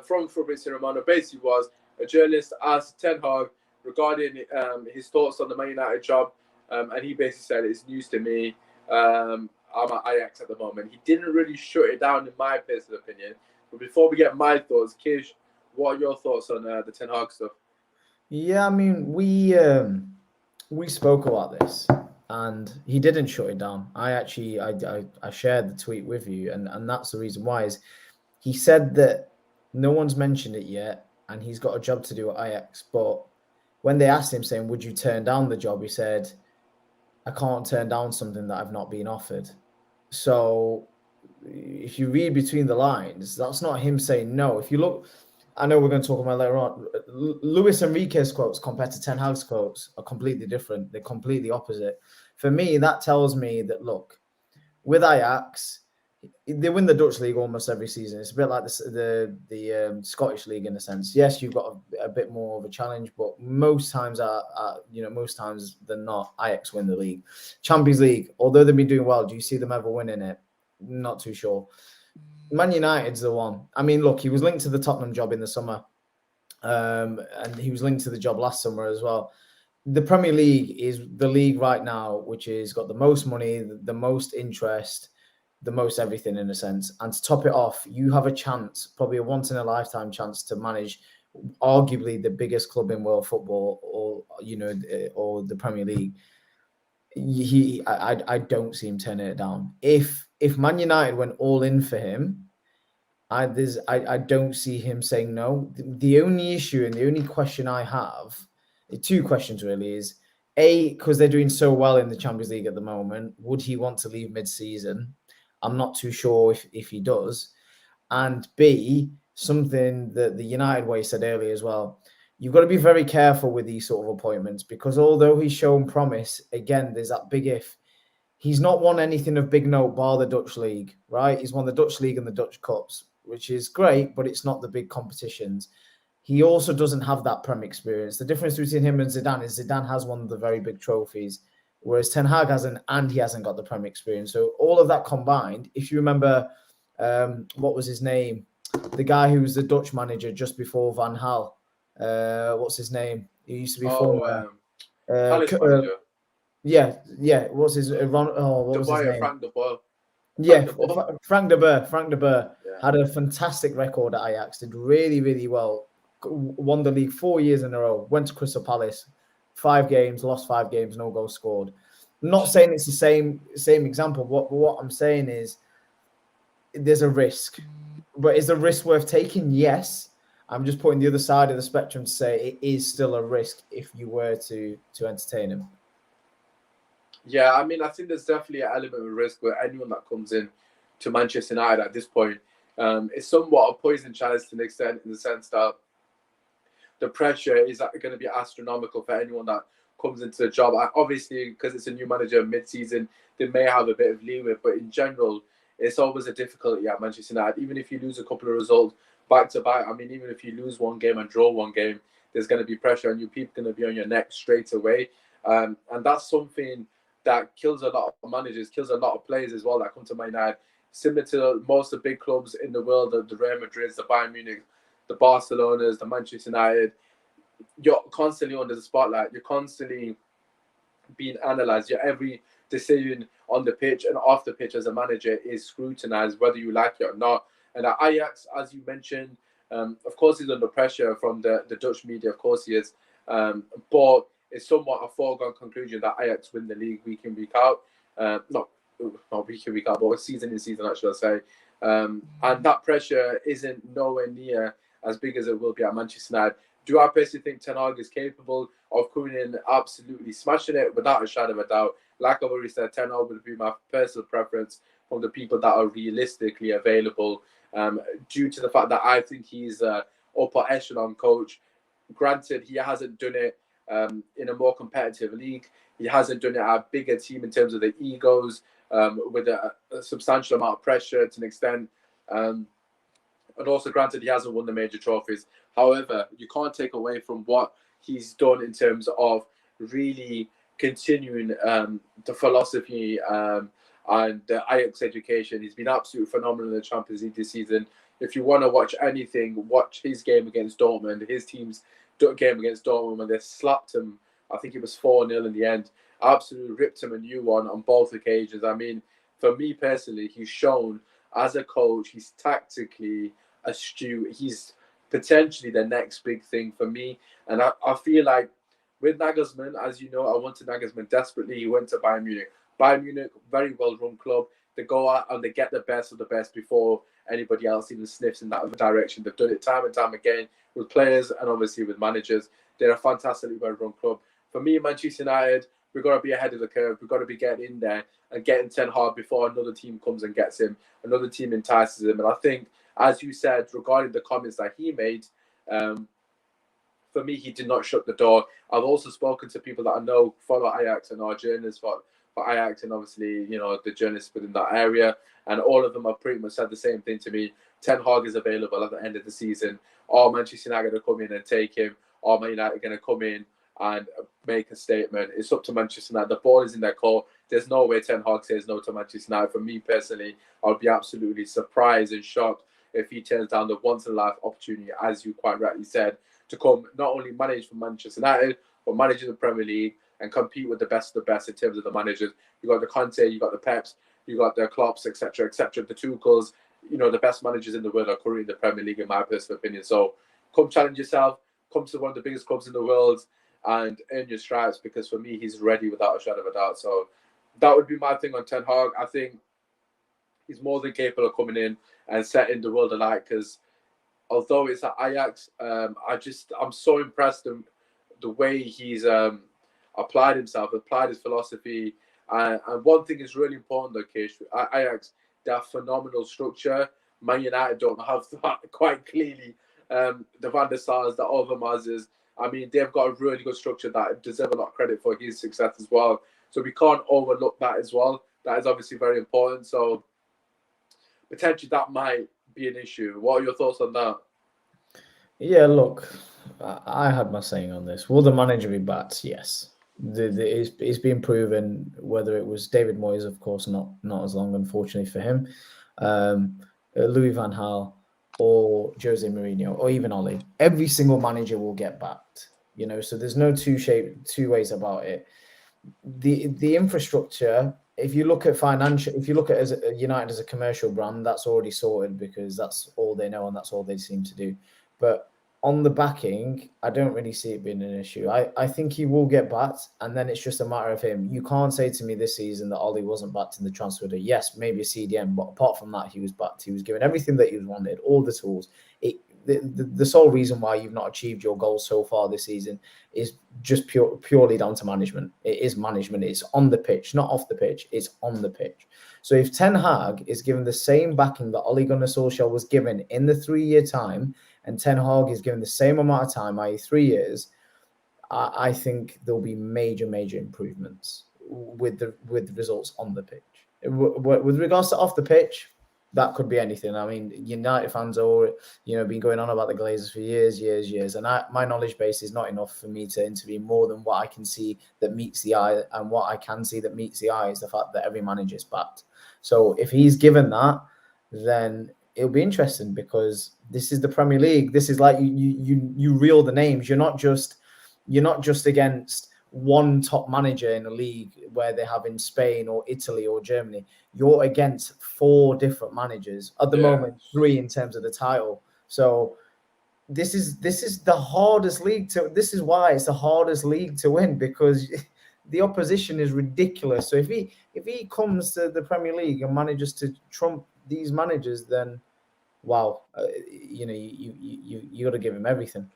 from Fabrizio Romano basically was a journalist asked Ten Hag regarding his thoughts on the Man United job, and he basically said, it's news to me. I'm at Ajax at the moment. He didn't really shut it down, in my personal opinion. But before we get my thoughts, Kish, what are your thoughts on the Ten Hag stuff? Yeah, I mean, we spoke about this, and he didn't shut it down. I shared the tweet with you, and that's the reason why. Is he said that no one's mentioned it yet, and he's got a job to do at Ajax. But when they asked him, saying, "Would you turn down the job?" he said, "I can't turn down something that I've not been offered." So, if you read between the lines, that's not him saying no. If you look. I know we're going to talk about later on. Luis Enrique's quotes compared to Ten Hag's quotes are completely different. They're completely opposite. For me, that tells me that, look, with Ajax, they win the Dutch league almost every season. It's a bit like the Scottish league in a sense. Yes, you've got a bit more of a challenge, but most times most times than not, Ajax win the league. Champions League, although they've been doing well, do you see them ever winning it? Not too sure. Man United's the one. I mean, look, he was linked to the Tottenham job in the summer, and he was linked to the job last summer as well. The Premier League is the league right now, which has got the most money, the most interest, the most everything in a sense. And to top it off, you have a chance, probably a once-in-a-lifetime chance to manage arguably the biggest club in world football, or the Premier League. I don't see him turning it down. If Man United went all in for him, I don't see him saying no. The only issue and the only question I have, two questions really, is A, because they're doing so well in the Champions League at the moment, would he want to leave mid-season? I'm not too sure if he does. And B, something that the United way said earlier as well, you've got to be very careful with these sort of appointments, because although he's shown promise, again, there's that big if. He's not won anything of big note bar the Dutch league, right? He's won the Dutch league and the Dutch Cups, which is great, but it's not the big competitions. He also doesn't have that Prem experience. The difference between him and Zidane is Zidane has one of the very big trophies, whereas Ten Hag hasn't, and he hasn't got the Prem experience. So all of that combined, if you remember, what was his name? The guy who was the Dutch manager just before Van Gaal. What's his name? He used to be former manager. Yeah. What's his What was his name? Frank de Boer. Yeah, Frank de Boer had a fantastic record at Ajax. Did really, really well. Won the league 4 years in a row. Went to Crystal Palace, 5 games, lost 5 games, no goals scored. I'm not saying it's the same example. What I'm saying is there's a risk, but is the risk worth taking? Yes. I'm just putting the other side of the spectrum to say it is still a risk if you were to entertain him. Yeah, I mean, I think there's definitely an element of risk where anyone that comes in to Manchester United at this point is somewhat a poison chalice to an extent, in the sense that the pressure is going to be astronomical for anyone that comes into the job. Obviously, because it's a new manager mid-season, they may have a bit of leeway, but in general, it's always a difficulty at Manchester United. Even if you lose a couple of results back to back, I mean, even if you lose one game and draw one game, there's going to be pressure on you. People going to be on your neck straight away. And that's something that kills a lot of managers, kills a lot of players as well that come to Man United. Similar to most of the big clubs in the world, the Real Madrids, the Bayern Munich, the Barcelonas, the Manchester United, you're constantly under the spotlight. You're constantly being analysed. Your every decision on the pitch and off the pitch as a manager is scrutinised, whether you like it or not. And at Ajax, as you mentioned, of course he's under pressure from the Dutch media. Of course he is. But it's somewhat a foregone conclusion that Ajax win the league week in, week out. Not week in, week out, but season in, season out, should I say. And that pressure isn't nowhere near as big as it will be at Manchester United. Do I personally think Ten Hag is capable of coming in absolutely smashing it? Without a shadow of a doubt. Like I've already said, Ten Hag would be my personal preference from the people that are realistically available, due to the fact that I think he's an upper echelon coach. Granted, he hasn't done it in a more competitive league. He hasn't done it at a bigger team in terms of the egos, with a substantial amount of pressure to an extent. And also, granted, he hasn't won the major trophies. However, you can't take away from what he's done in terms of really continuing the philosophy and the Ajax education. He's been absolutely phenomenal in the Champions League this season. If you want to watch anything, watch his game against Dortmund, his team's game against Dortmund when they slapped him. I think it was 4-0 in the end. Absolutely ripped him a new one on both occasions. I mean, for me personally, he's shown as a coach, he's tactically astute. He's potentially the next big thing for me. And I feel like with Nagelsmann, as you know, I wanted Nagelsmann desperately. He went to Bayern Munich. Bayern Munich, very well-run club. They go out and they get the best of the best before anybody else even sniffs in that direction. They've done it time and time again with players and obviously with managers. They're a fantastically well-run club. For me, Manchester United, we've got to be ahead of the curve. We've got to be getting in there and getting Ten Hag before another team comes and gets him. Another team entices him. And I think, as you said, regarding the comments that he made, for me, he did not shut the door. I've also spoken to people that I know follow Ajax and are journalists for Ajax, and obviously, you know, the journalists within that area. And all of them have pretty much said the same thing to me. Ten Hag is available at the end of the season. Or Manchester United are going to come in and take him. Or Man United are going to come in and make a statement. It's up to Manchester United. The ball is in their court. There's no way Ten Hag says no to Manchester United. For me personally, I would be absolutely surprised and shocked if he turns down the once-in-a-life opportunity, as you quite rightly said, to come not only manage for Manchester United, but manage the Premier League and compete with the best of the best in terms of the managers. You got the Conte, you got the Peps, you got the Klopps, etc., etc., the Tuchels. You know, the best managers in the world are currently in the Premier League, in my personal opinion. So come challenge yourself, come to one of the biggest clubs in the world and earn your stripes, because for me, he's ready without a shadow of a doubt. So that would be my thing on Ten Hag. I think he's more than capable of coming in and setting the world alight, because although it's at Ajax, I'm so impressed in the way he's applied himself, applied his philosophy. And one thing is really important, though, Kish, at Ajax, they have phenomenal structure. Man United don't have that quite clearly. The Van der Sars, the Overmars, I mean, they've got a really good structure that deserve a lot of credit for his success as well. So we can't overlook that as well. That is obviously very important. So potentially that might be an issue. What are your thoughts on that? Yeah, look, I had my saying on this. Will the manager be backed? Yes. It's been proven, whether it was David Moyes, of course, not as long, unfortunately for him, Louis van Gaal, or Jose Mourinho, or even Ole. Every single manager will get backed, you know. So there's no two ways about it. The infrastructure, if you look at financial, if you look at as United as a commercial brand, that's already sorted, because that's all they know and that's all they seem to do. But on the backing, I don't really see it being an issue. I think he will get backed, and then it's just a matter of him. You can't say to me this season that Ollie wasn't backed in the transfer window. Yes, maybe a CDM, but apart from that, he was backed. He was given everything that he wanted, all the tools. The sole reason why you've not achieved your goals so far this season is just purely down to management. It is management. It's on the pitch, not off the pitch. It's on the pitch. So if Ten Hag is given the same backing that Ole Gunnar Solskjaer was given in the 3-year time, and Ten Hag is given the same amount of time, i.e. 3 years, I think there'll be major improvements with the results on the pitch. With regards to off the pitch, that could be anything. I mean, United fans are, been going on about the Glazers for years. And my knowledge base is not enough for me to intervene more than what I can see that meets the eye. And what I can see that meets the eye is the fact that every manager is backed. So if he's given that, then it'll be interesting, because this is the Premier League. This is like you reel the names. You're not just against, one top manager in a league where they have in Spain or Italy or Germany. You're against 4 different managers at the moment, 3 in terms of the title. So this is the hardest league to. This is why it's the hardest league to win, because the opposition is ridiculous. So if he comes to the Premier League and manages to trump these managers, then wow, you got to give him everything.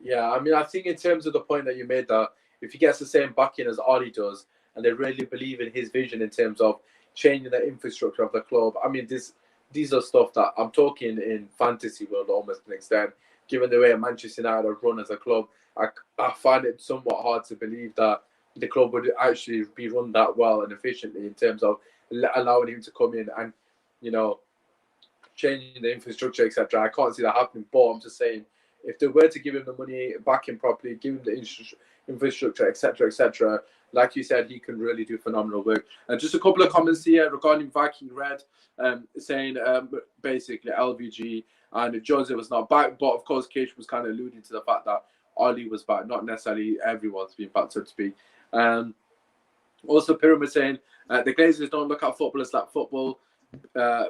Yeah, I mean, I think in terms of the point that you made, that if he gets the same backing as Oli does, and they really believe in his vision in terms of changing the infrastructure of the club, I mean, these are stuff that I'm talking in fantasy world almost to an extent. Given the way Manchester United are run as a club, I find it somewhat hard to believe that the club would actually be run that well and efficiently in terms of allowing him to come in and, changing the infrastructure, etc. I can't see that happening, but I'm just saying, if they were to give him the money back in properly, give him the infrastructure, etc., like you said, he can really do phenomenal work. And just a couple of comments here regarding Viking Red, saying basically LVG and Jose was not back, but of course, Cage was kind of alluding to the fact that Oli was back, not necessarily everyone's been back, so to speak. Also, Pyramid saying the Glazers don't look at footballers like football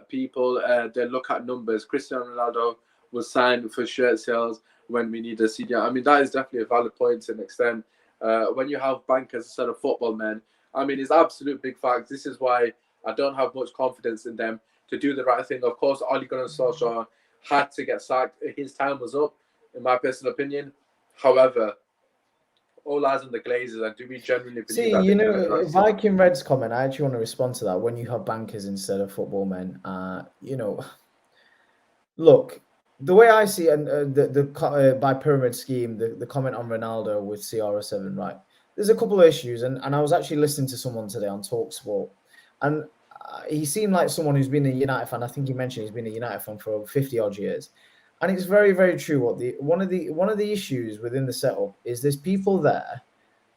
people, they look at numbers. Cristiano Ronaldo was signed for shirt sales when we need a CDM. I mean, that is definitely a valid point to an extent. When you have bankers instead of football men, I mean, it's absolute big facts. This is why I don't have much confidence in them to do the right thing. Of course, Ole Gunnar Solskjaer had to get sacked. His time was up, in my personal opinion. However, all eyes on the Glazers, and do we genuinely believe that? Viking Red's comment, I actually want to respond to that. When you have bankers instead of football men, look, the way I see it, and the by pyramid scheme, the comment on Ronaldo with CR7, right? There's a couple of issues, and I was actually listening to someone today on TalkSport, and he seemed like someone who's been a United fan. I think he mentioned he's been a United fan for over 50 odd years. And it's very, very true. One of the issues within the setup is there's people there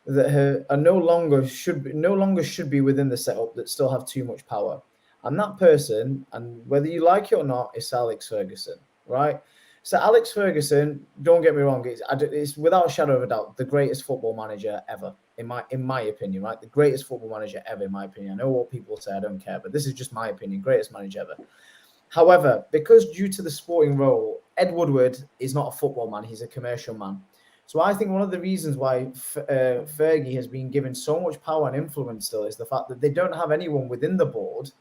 that are no longer should be within the setup that still have too much power, and that person, and whether you like it or not, is Alex Ferguson, right? So Alex Ferguson, don't get me wrong, it's without a shadow of a doubt the greatest football manager ever, in my opinion, right? The greatest football manager ever, in my opinion. I know what people say, I don't care, but this is just my opinion. Greatest manager ever. However, because due to the sporting role, Ed Woodward is not a football man, he's a commercial man. So I think one of the reasons why Fergie has been given so much power and influence still is the fact that they don't have anyone within the board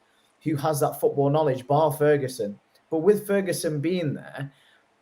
who has that football knowledge, bar Ferguson. But with Ferguson being there,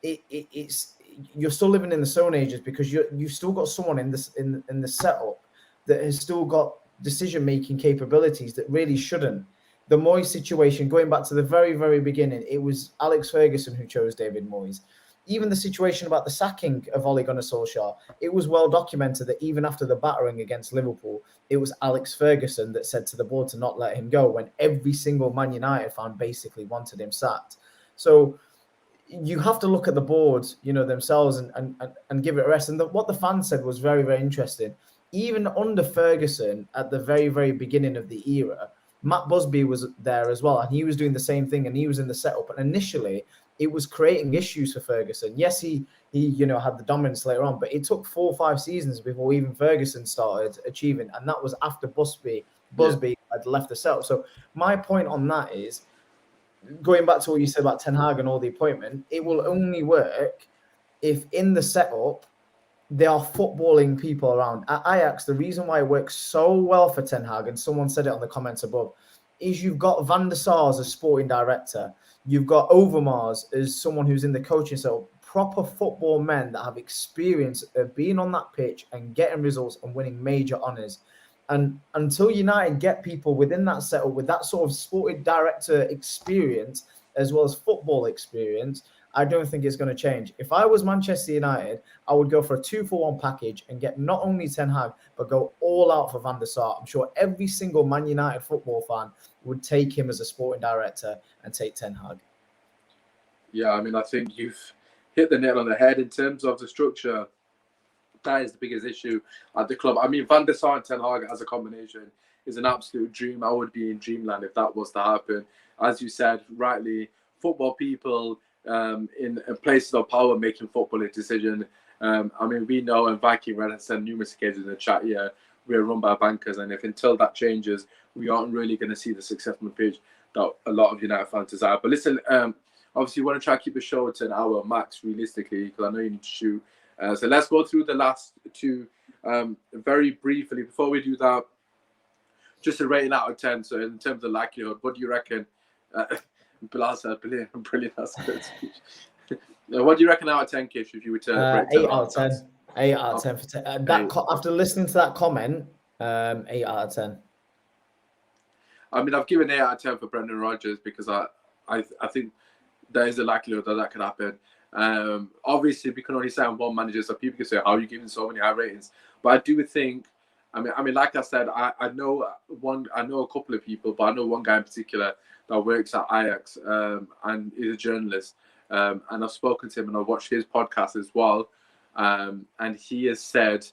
it's you're still living in the Stone Ages, because you've still got someone in the setup that has still got decision-making capabilities that really shouldn't. The Moyes situation, going back to the very, very beginning, it was Alex Ferguson who chose David Moyes. Even the situation about the sacking of Ole Gunnar Solskjaer, it was well documented that even after the battering against Liverpool, it was Alex Ferguson that said to the board to not let him go, when every single Man United fan basically wanted him sacked. So you have to look at the board, themselves and give it a rest. And what the fans said was very, very interesting. Even under Ferguson, at the very, very beginning of the era, Matt Busby was there as well, and he was doing the same thing, and he was in the setup. And initially, it was creating issues for Ferguson. Yes, he had the dominance later on, but it took 4 or 5 seasons before even Ferguson started achieving, and that was after Busby had left the setup. So my point on that is, going back to what you said about Ten Hag and all the appointment, it will only work if in the setup there are footballing people around. At Ajax, the reason why it works so well for Ten Hag, and someone said it on the comments above, is you've got Van der Sar as a sporting director. You've got Overmars as someone who's in the coaching. So proper football men that have experience of being on that pitch and getting results and winning major honours. And until United get people within that setup with that sort of sporting director experience as well as football experience, I don't think it's going to change. If I was Manchester United, I would go for a 2-for-1 package and get not only Ten Hag, but go all out for Van der Sar. I'm sure every single Man United football fan would take him as a sporting director and take Ten Hag. Yeah, I mean, I think you've hit the nail on the head in terms of the structure. That is the biggest issue at the club. I mean, Van der Sar and Ten Hag as a combination is an absolute dream. I would be in dreamland if that was to happen. As you said, rightly, football people in places of power making football a decision. I mean, we know, and Viking Red has said numerous occasions in the chat here, we're run by bankers, and if until that changes, we aren't really going to see the success on the pitch that a lot of United fans desire. But listen, obviously, you want to try to keep the show to an hour max, realistically, because I know you need to shoot. So let's go through the last two very briefly. Before we do that, just a rating out of 10. So in terms of likelihood, what do you reckon? Bilal said, brilliant, that's a good speech. What do you reckon out of 10, Kish, if you were to 8 out of 10. 8 out of 10 for 10. After listening to that comment, 8 out of 10. I mean, I've given 8 out of 10 for Brendan Rodgers because I think there is a likelihood that can happen. Obviously, we can only say on one manager, so people can say, how are you giving so many high ratings? But I do think, I mean, like I said, I know a couple of people, but I know one guy in particular that works at Ajax and is a journalist. And I've spoken to him and I've watched his podcast as well. And he has said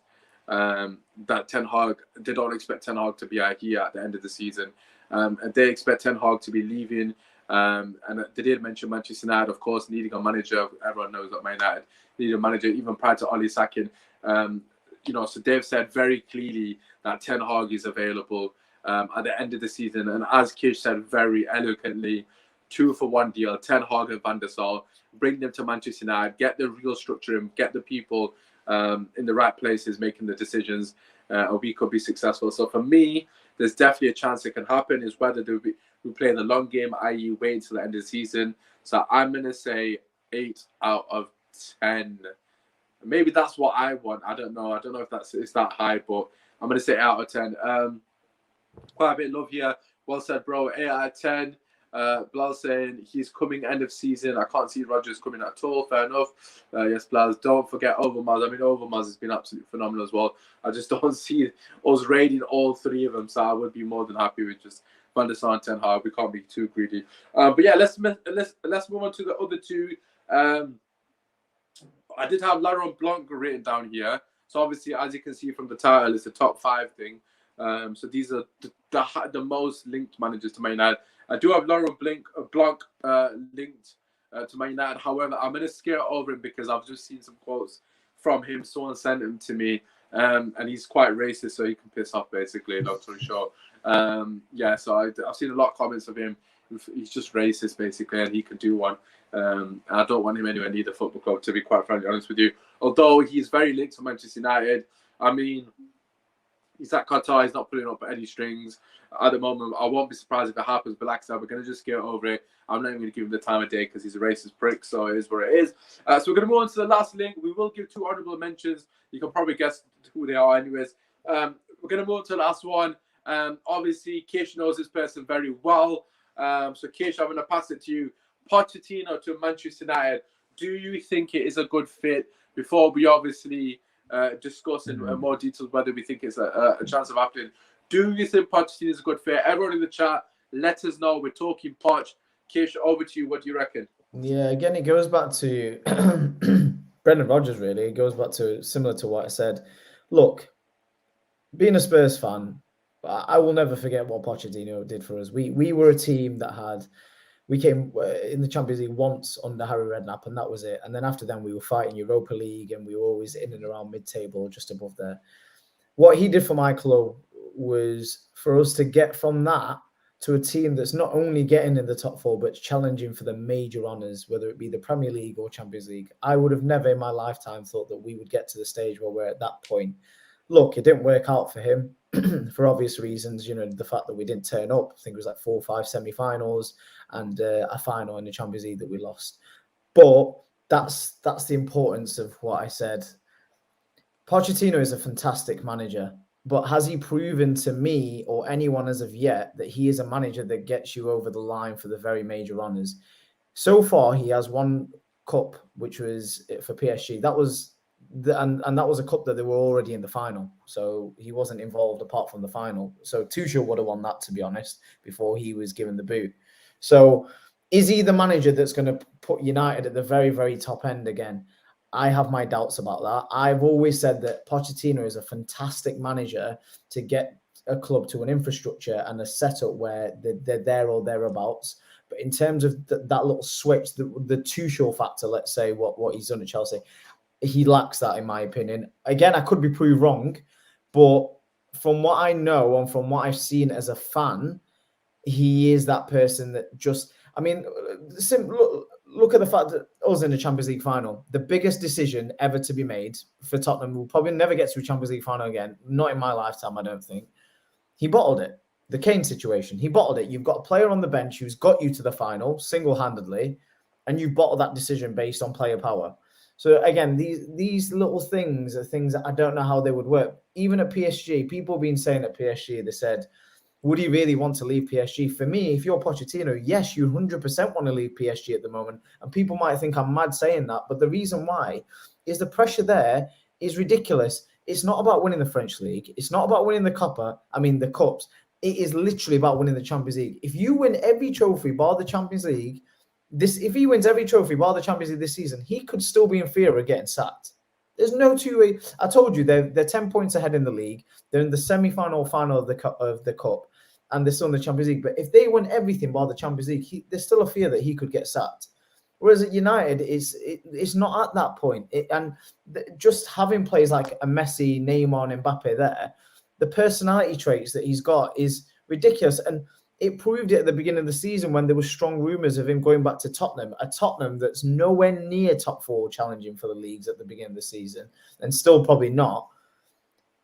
that Ten Hag, they don't expect Ten Hag to be here at the end of the season. And they expect Ten Hag to be leaving. And they did mention Manchester United, of course, needing a manager. Everyone knows that Man United needed a manager even prior to Oli sacking. So they've said very clearly that Ten Hag is available at the end of the season. And as Kish said very eloquently, 2-for-1 deal, Ten Hag and Van der Sar, bring them to Manchester United, get the real structure and get the people in the right places making the decisions, and we could be successful. So for me, there's definitely a chance it can happen. Is whether we play the long game, i.e. wait until the end of the season. So I'm going to say 8 out of 10. Maybe that's what I want. I don't know. I don't know if it's that high, but I'm going to say 8 out of 10. Quite a bit of love here. Well said, bro. 8 out of 10. Blas saying he's coming end of season. I can't see Rodgers coming at all. Fair enough. Yes, Blas. Don't forget Overmars. I mean, Overmars has been absolutely phenomenal as well. I just don't see us raiding all three of them. So I would be more than happy with just Van der Sar and Ten Hag. We can't be too greedy. But yeah, let's move on to the other two. I did have Laurent Blanc written down here. So obviously, as you can see from the title, it's a top 5 thing. So these are the most linked managers to Man United. I do have Laurent Blanc linked to Man United. However, I'm going to scare over him because I've just seen some quotes from him. Someone sent them to me, and he's quite racist, so he can piss off, basically, long story short. So I've seen a lot of comments of him. He's just racist, basically, and he can do one. And I don't want him anywhere near the football club, to be quite frankly honest with you. Although he's very linked to Manchester United. I mean, he's at Qatar. He's not pulling up any strings at the moment. I won't be surprised if it happens. But like I said, we're going to just get over it. I'm not even going to give him the time of day because he's a racist prick. So it is what it is. So we're going to move on to the last link. We will give 2 honorable mentions. You can probably guess who they are anyways. We're going to move on to the last one. Obviously, Kish knows this person very well. So Kish, I'm going to pass it to you. Pochettino to Manchester United. Do you think it is a good fit? Before we obviously discuss in more detail whether we think it's a chance of happening. Do you think Pochettino is a good fit? Everyone in the chat, let us know. We're talking Poch. Kish, over to you. What do you reckon? Yeah, again, it goes back to Brendan Rodgers, really. It goes back to similar to what I said. Look, being a Spurs fan, I will never forget what Pochettino did for us. We were a team that we came in the Champions League once under Harry Redknapp, and that was it. And then after then, we were fighting Europa League, and we were always in and around mid-table, just above there. What he did for my club was for us to get from that to a team that's not only getting in the top 4, but challenging for the major honours, whether it be the Premier League or Champions League. I would have never in my lifetime thought that we would get to the stage where we're at that point. Look, it didn't work out for him for obvious reasons. You know, the fact that we didn't turn up. I think it was like 4 or 5 semi-finals and a final in the Champions League that we lost. But that's the importance of what I said. Pochettino is a fantastic manager, but has he proven to me or anyone as of yet that he is a manager that gets you over the line for the very major honours? So far, he has 1 cup, which was for PSG. That was and that was a cup that they were already in the final, so he wasn't involved apart from the final. So Tuchel would have won that, to be honest, before he was given the boot. So is he the manager that's going to put United at the very, very top end again? I have my doubts about that. I've always said that Pochettino is a fantastic manager to get a club to an infrastructure and a setup where they're there or thereabouts. But in terms of that little switch, the Tuchel factor, let's say what he's done at Chelsea, he lacks that, in my opinion. Again, I could be proved wrong, but from what I know and from what I've seen as a fan, he is that person that just, I mean, look at the fact that us in the Champions League final, the biggest decision ever to be made for Tottenham, will probably never get to a Champions League final again. Not in my lifetime, I don't think. He bottled it. The Kane situation, he bottled it. You've got a player on the bench who's got you to the final single-handedly, and you've bottled that decision based on player power. So again, these little things are things that I don't know how they would work. Even at PSG, people have been saying at PSG, they said, would he really want to leave PSG? For me, if you're Pochettino, yes, you 100% want to leave PSG at the moment. And people might think I'm mad saying that, but the reason why is the pressure there is ridiculous. It's not about winning the French league. It's not about winning the the cups. It is literally about winning the Champions League. If you win every trophy bar the Champions League, if he wins every trophy bar the Champions League this season, he could still be in fear of getting sacked. There's no two-way. I told you they're 10 points ahead in the league. They're in the semi-final final of the cup, and they're still in the Champions League. But if they win everything bar the Champions League, there's still a fear that he could get sacked. Whereas at United, it's not at that point. Just having players like a Messi, Neymar, and Mbappe there, the personality traits that he's got is ridiculous. And it proved it at the beginning of the season when there were strong rumours of him going back to Tottenham, a Tottenham that's nowhere near top four challenging for the leagues at the beginning of the season, and still probably not.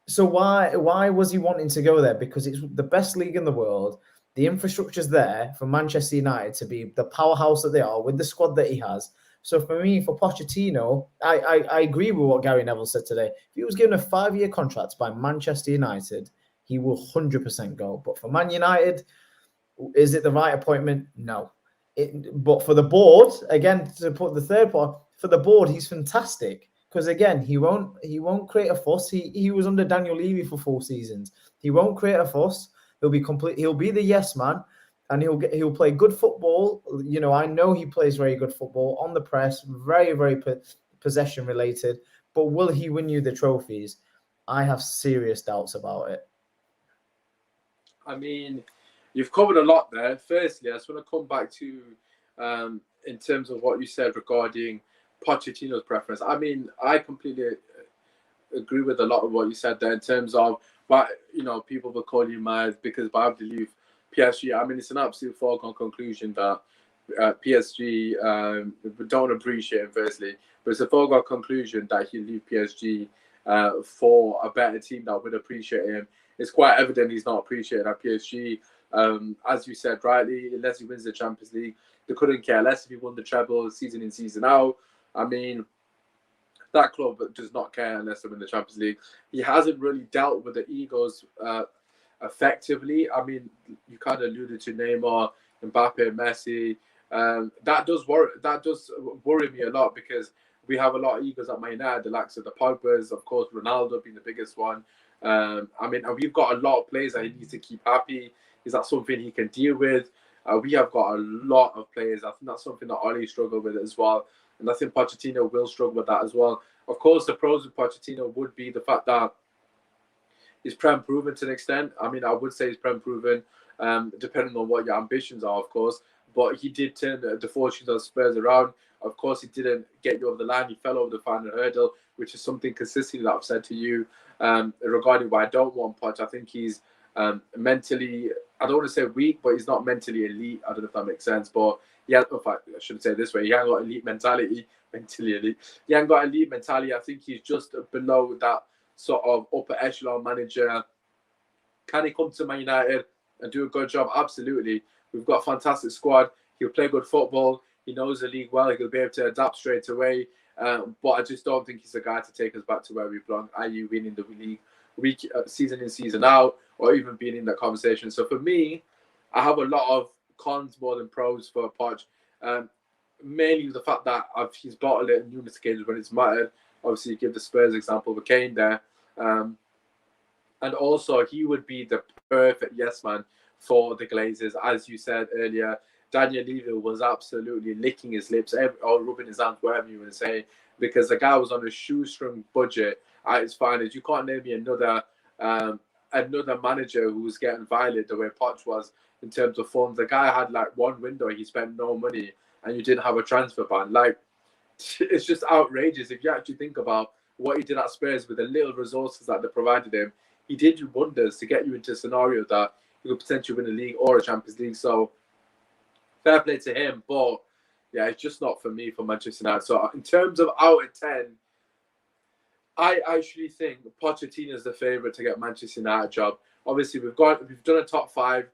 So why was he wanting to go there? Because it's the best league in the world. The infrastructure's there for Manchester United to be the powerhouse that they are with the squad that he has. So for me, for Pochettino, I agree with what Gary Neville said today. If he was given a 5-year contract by Manchester United, he will 100% go. But for Man United, is it the right appointment? No. But for the board, again, to put the third part, for the board, he's fantastic. Because again, he won't create a fuss. He was under Daniel Levy for 4 seasons. He won't create a fuss. He'll be the yes man, and he'll play good football. You know, I know he plays very good football on the press, very, very possession related. But will he win you the trophies? I have serious doubts about it. I mean, you've covered a lot there. Firstly, I just want to come back to in terms of what you said regarding Pochettino's preference. I mean, I completely agree with a lot of what you said there in terms of why, you know, people will call you mad because I believe PSG. I mean, it's an absolute foregone conclusion that PSG don't appreciate him firstly, but it's a foregone conclusion that he'll leave PSG for a better team that would appreciate him. It's quite evident he's not appreciated at PSG. As you said rightly, unless he wins the Champions League, they couldn't care less if he won the treble season in, season out. I mean, that club does not care unless they win the Champions League. He hasn't really dealt with the egos effectively. I mean, you kind of alluded to Neymar, Mbappe, Messi. That does worry me a lot because we have a lot of egos at Man United, the likes of the Pogbas, of course, Ronaldo being the biggest one. I mean, we've got a lot of players that he needs to keep happy. Is that something he can deal with? We have got a lot of players. I think that's something that Oli struggled with as well. And I think Pochettino will struggle with that as well. Of course, the pros with Pochettino would be the fact that he's Prem proven to an extent. I mean, I would say he's Prem proven, depending on what your ambitions are, of course. But he did turn the fortunes of Spurs around. Of course, he didn't get you over the line. He fell over the final hurdle, which is something consistently that I've said to you regarding why I don't want Poch. I think he's mentally, I don't want to say weak, but he's not mentally elite. I don't know if that makes sense. But yeah, in fact, I should say it this way. He hasn't got elite mentality. Mentally elite. He hasn't got elite mentality. I think he's just below that sort of upper echelon manager. Can he come to Man United and do a good job? Absolutely. We've got a fantastic squad. He'll play good football. He knows the league well. He'll be able to adapt straight away. But I just don't think he's the guy to take us back to where we belong, i.e. winning the league season in, season out, or even being in that conversation. So for me, I have a lot of cons more than pros for Poch. Mainly the fact that he's bottled it in numerous occasions when it's mattered. Obviously, you give the Spurs example with Kane there. And also, he would be the perfect yes man for the Glazers. As you said earlier, Daniel Levy was absolutely licking his lips or rubbing his hands, whatever you want to say, because the guy was on a shoestring budget at his finest. You can't name me another manager who was getting violated the way Poch was in terms of funds. The guy had like one window, he spent no money, and you didn't have a transfer ban. Like, it's just outrageous if you actually think about what he did at Spurs with the little resources that they provided him. He did wonders to get you into a scenario that you could potentially win a league or a Champions League. So fair play to him, but yeah, it's just not for me for Manchester United. So in terms of out of 10, I actually think Pochettino is the favourite to get Manchester United job. Obviously, we've done a top 5.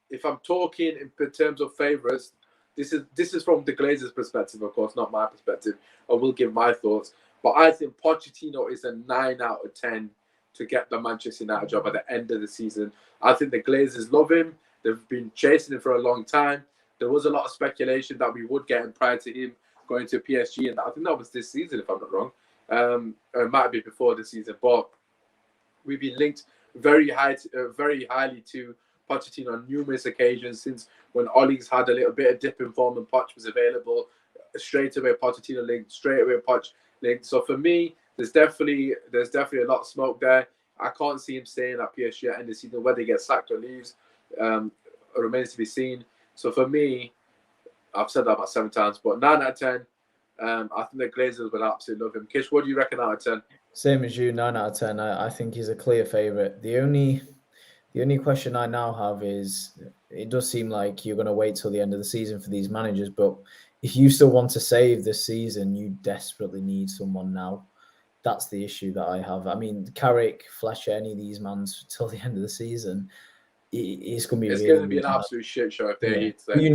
If I'm talking in terms of favourites, this is from the Glazers' perspective, of course, not my perspective. I will give my thoughts, but I think Pochettino is a 9 out of 10 to get the Manchester United job at the end of the season. I think the Glazers love him. They've been chasing him for a long time. There was a lot of speculation that we would get him prior to him going to PSG, and I think that was this season, if I'm not wrong. It might be before the season, but we've been linked very highly to Pochettino on numerous occasions since when Ollie's had a little bit of dip in form and Poch was available. Straight away, Pochettino linked. Straight away, Poch linked. So for me, there's definitely a lot of smoke there. I can't see him staying at PSG at the end of the season. Whether he gets sacked or leaves remains to be seen. So for me, I've said that about 7 times, but 9 out of 10. I think the Glazers would absolutely love him. Kish, what do you reckon out of 10? Same as you, 9 out of 10. I think he's a clear favourite. The only question I now have is, it does seem like you're going to wait till the end of the season for these managers, but if you still want to save this season, you desperately need someone now. That's the issue that I have. I mean, Carrick, Fletcher, any of these mans till the end of the season, it's going to be going to be an absolute shit show if they hit the you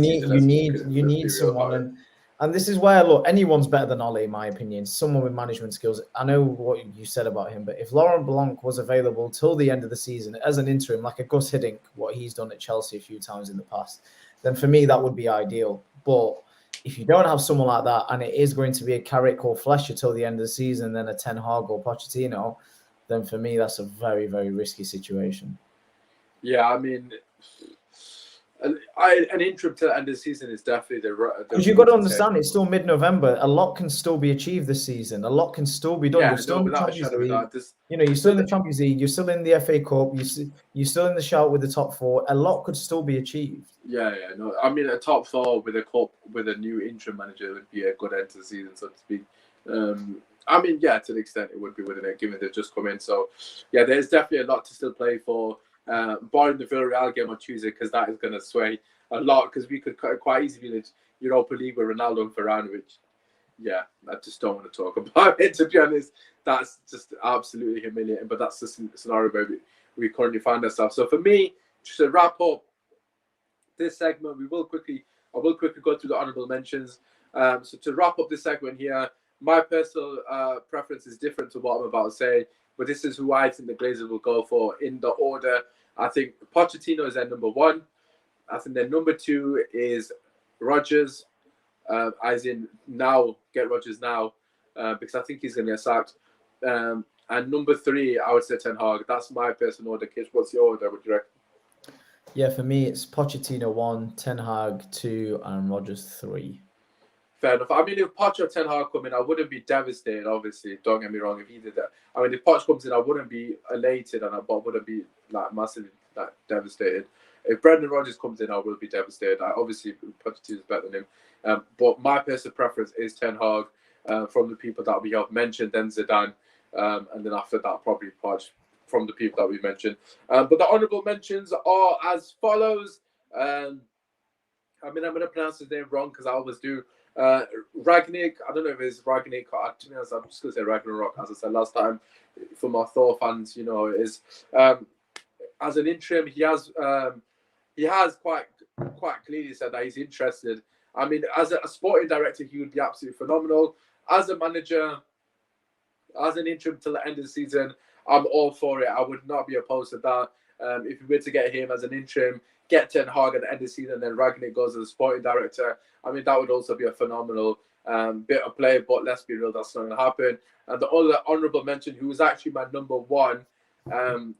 need someone, and this is where, look, anyone's better than Ole, in my opinion. Someone with management skills. I know what you said about him, but if Laurent Blanc was available till the end of the season as an interim, like a Gus Hiddink, what he's done at Chelsea a few times in the past, then for me that would be ideal. But if you don't have someone like that, and it is going to be a Carrick or Fletcher till the end of the season, then a Ten Hag or Pochettino, then for me that's a very, very risky situation. Yeah, I mean, an interim to the end of the season is definitely the because you've got to understand, it's still mid-November. A lot can still be achieved this season. A lot can still be done. Yeah, you're still in the Champions League. You're still in the Champions League. You're still in the FA Cup. You're still in the shout with the top 4. A lot could still be achieved. Yeah. No, I mean, a top 4 with a cup with a new interim manager would be a good end to the season, so to speak. I mean, yeah, to the extent it would be, wouldn't it, given they've just come in. So, yeah, there's definitely a lot to still play for. Barring the Villarreal game on Tuesday, because that is going to sway a lot, because we could quite easily be in the Europa League with Ronaldo and Varane, which, yeah, I just don't want to talk about it, to be honest. That's just absolutely humiliating, but that's the scenario where we currently find ourselves. So for me, just to wrap up this segment, I will quickly go through the honourable mentions. So to wrap up this segment here, my personal preference is different to what I'm about to say, but this is who I think the Glazers will go for in the order. I think Pochettino is their number 1. I think their number 2 is Rodgers, as in now, get Rodgers now, because I think he's going to get sacked. And number 3, I would say Ten Hag. That's my personal order. Kish, what's your order? Would you reckon? Yeah, for me, it's Pochettino 1, Ten Hag 2, and Rodgers 3. Fair enough. I mean, if Poch or Ten Hag come in, I wouldn't be devastated, obviously. Don't get me wrong, if he did that. I mean, if Poch comes in, I wouldn't be elated, and I wouldn't be like massively devastated. If Brendan Rodgers comes in, I will be devastated. Obviously, Pochettino is better than him. But my personal preference is Ten Hag from the people that we have mentioned, then Zidane, and then after that, probably Poch from the people that we mentioned. But the honourable mentions are as follows. I mean, I'm going to pronounce his name wrong because I always do. Ragnick, I don't know if it's Ragnick or, to be honest, I'm just going to say Ragnarok, as I said last time. For my Thor fans, you know, is as an interim, he has quite clearly said that he's interested. I mean, as a sporting director, he would be absolutely phenomenal. As a manager, as an interim till the end of the season, I'm all for it. I would not be opposed to that. If we were to get him as an interim, get Ten Hag at the end of the season, and then Ragnick goes as a sporting director, I mean, that would also be a phenomenal bit of play, but let's be real, that's not going to happen. And the other honourable mention, who was actually my number 1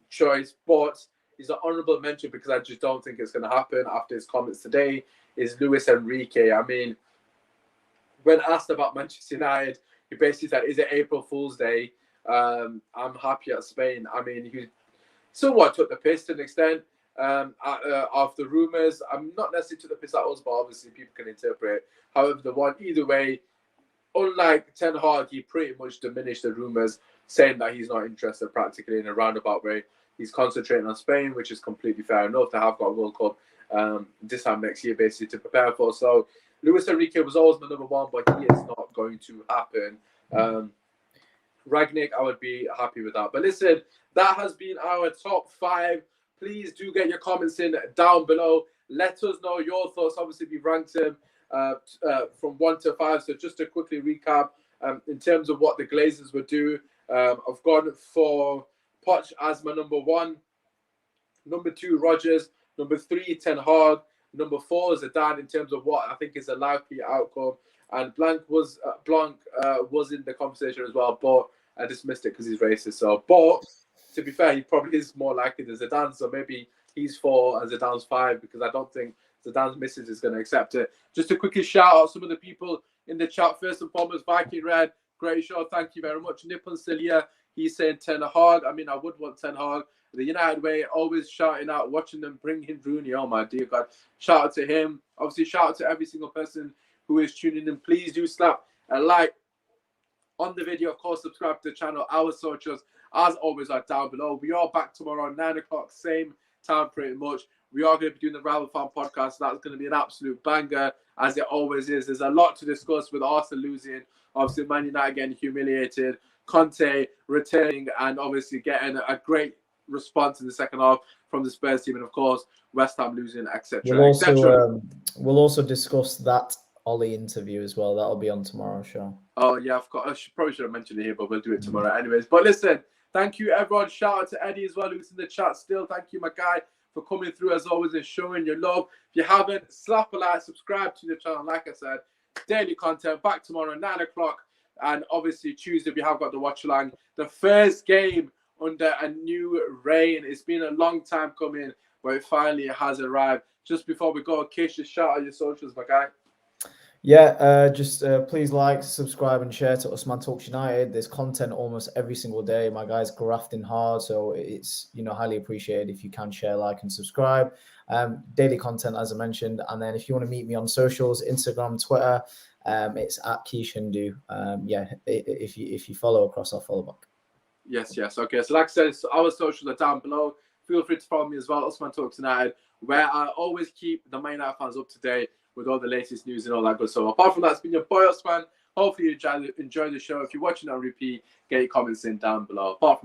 choice, but he's an honourable mention because I just don't think it's going to happen after his comments today, is Luis Enrique. I mean, when asked about Manchester United, he basically said, is it April Fool's Day? I'm happy at Spain. I mean, he somewhat took the piss to an extent of the rumours. I'm not necessarily to the piss at us, but obviously people can interpret. However, either way, unlike Ten Hag, he pretty much diminished the rumours, saying that he's not interested practically in a roundabout way. He's concentrating on Spain, which is completely fair enough. They have got a World Cup this time next year, basically, to prepare for. So Luis Enrique was always my number one, but he is not going to happen. Ragnick, I would be happy with that. But listen, that has been our top 5. Please do get your comments in down below. Let us know your thoughts. Obviously, we ranked him from 1 to 5. So just to quickly recap, in terms of what the Glazers would do, I've gone for Poch as my number 1. Number 2, Rodgers. Number 3, Ten Hag. Number 4 is Zidane in terms of what I think is a likely outcome. And Blanc was in the conversation as well, but I dismissed it because he's racist. So, but to be fair, he probably is more likely than Zidane. So maybe he's 4 and Zidane's 5, because I don't think Zidane's missus is going to accept it. Just to quickly shout out some of the people in the chat. First and foremost, Viking Red, great show. Thank you very much. Nippon Celia, he's saying Ten Hag. I mean, I would want Ten Hag. The United way, always shouting out, watching them bring in Rooney. Oh my dear God. Shout out to him. Obviously, shout out to every single person who is tuning in. Please do slap a like on the video. Of course, subscribe to the channel. Our socials, as always, are down below. We are back tomorrow at 9 o'clock, same time pretty much. We are going to be doing the Rival Fan podcast. So that's going to be an absolute banger, as it always is. There's a lot to discuss with Arsenal losing. Obviously, Man United getting humiliated. Conte returning and obviously getting a great response in the second half from the Spurs team. And, of course, West Ham losing, etc. We'll also discuss that Ollie interview as well. That'll be on tomorrow's show. Oh, yeah, I probably should have mentioned it here, but we'll do it tomorrow anyways. But listen, thank you, everyone. Shout out to Eddie as well, who's in the chat still. Thank you, my guy, for coming through as always and showing your love. If you haven't, slap a like, subscribe to the channel. Like I said, daily content. Back tomorrow at 9 o'clock. And obviously, Tuesday, we have got the watch along. The first game under a new reign. It's been a long time coming, but it finally has arrived. Just before we go, Kish, just shout out your socials, my guy. Yeah, just please like, subscribe, and share to Usman Talks United. There's content almost every single day. My guy's grafting hard, so it's highly appreciated if you can share, like, and subscribe. Daily content, as I mentioned, and then if you want to meet me on socials, Instagram, Twitter, it's at Keishandu. If you follow across, I'll follow back. Yes. Okay, so like I said, our socials are down below. Feel free to follow me as well, Usman Talks United, where I always keep the Man United fans up to date with all the latest news and all that good stuff. Apart from that, it's been your boy Usman. Hopefully you enjoy the show. If you're watching on repeat, get your comments in down below. Apart from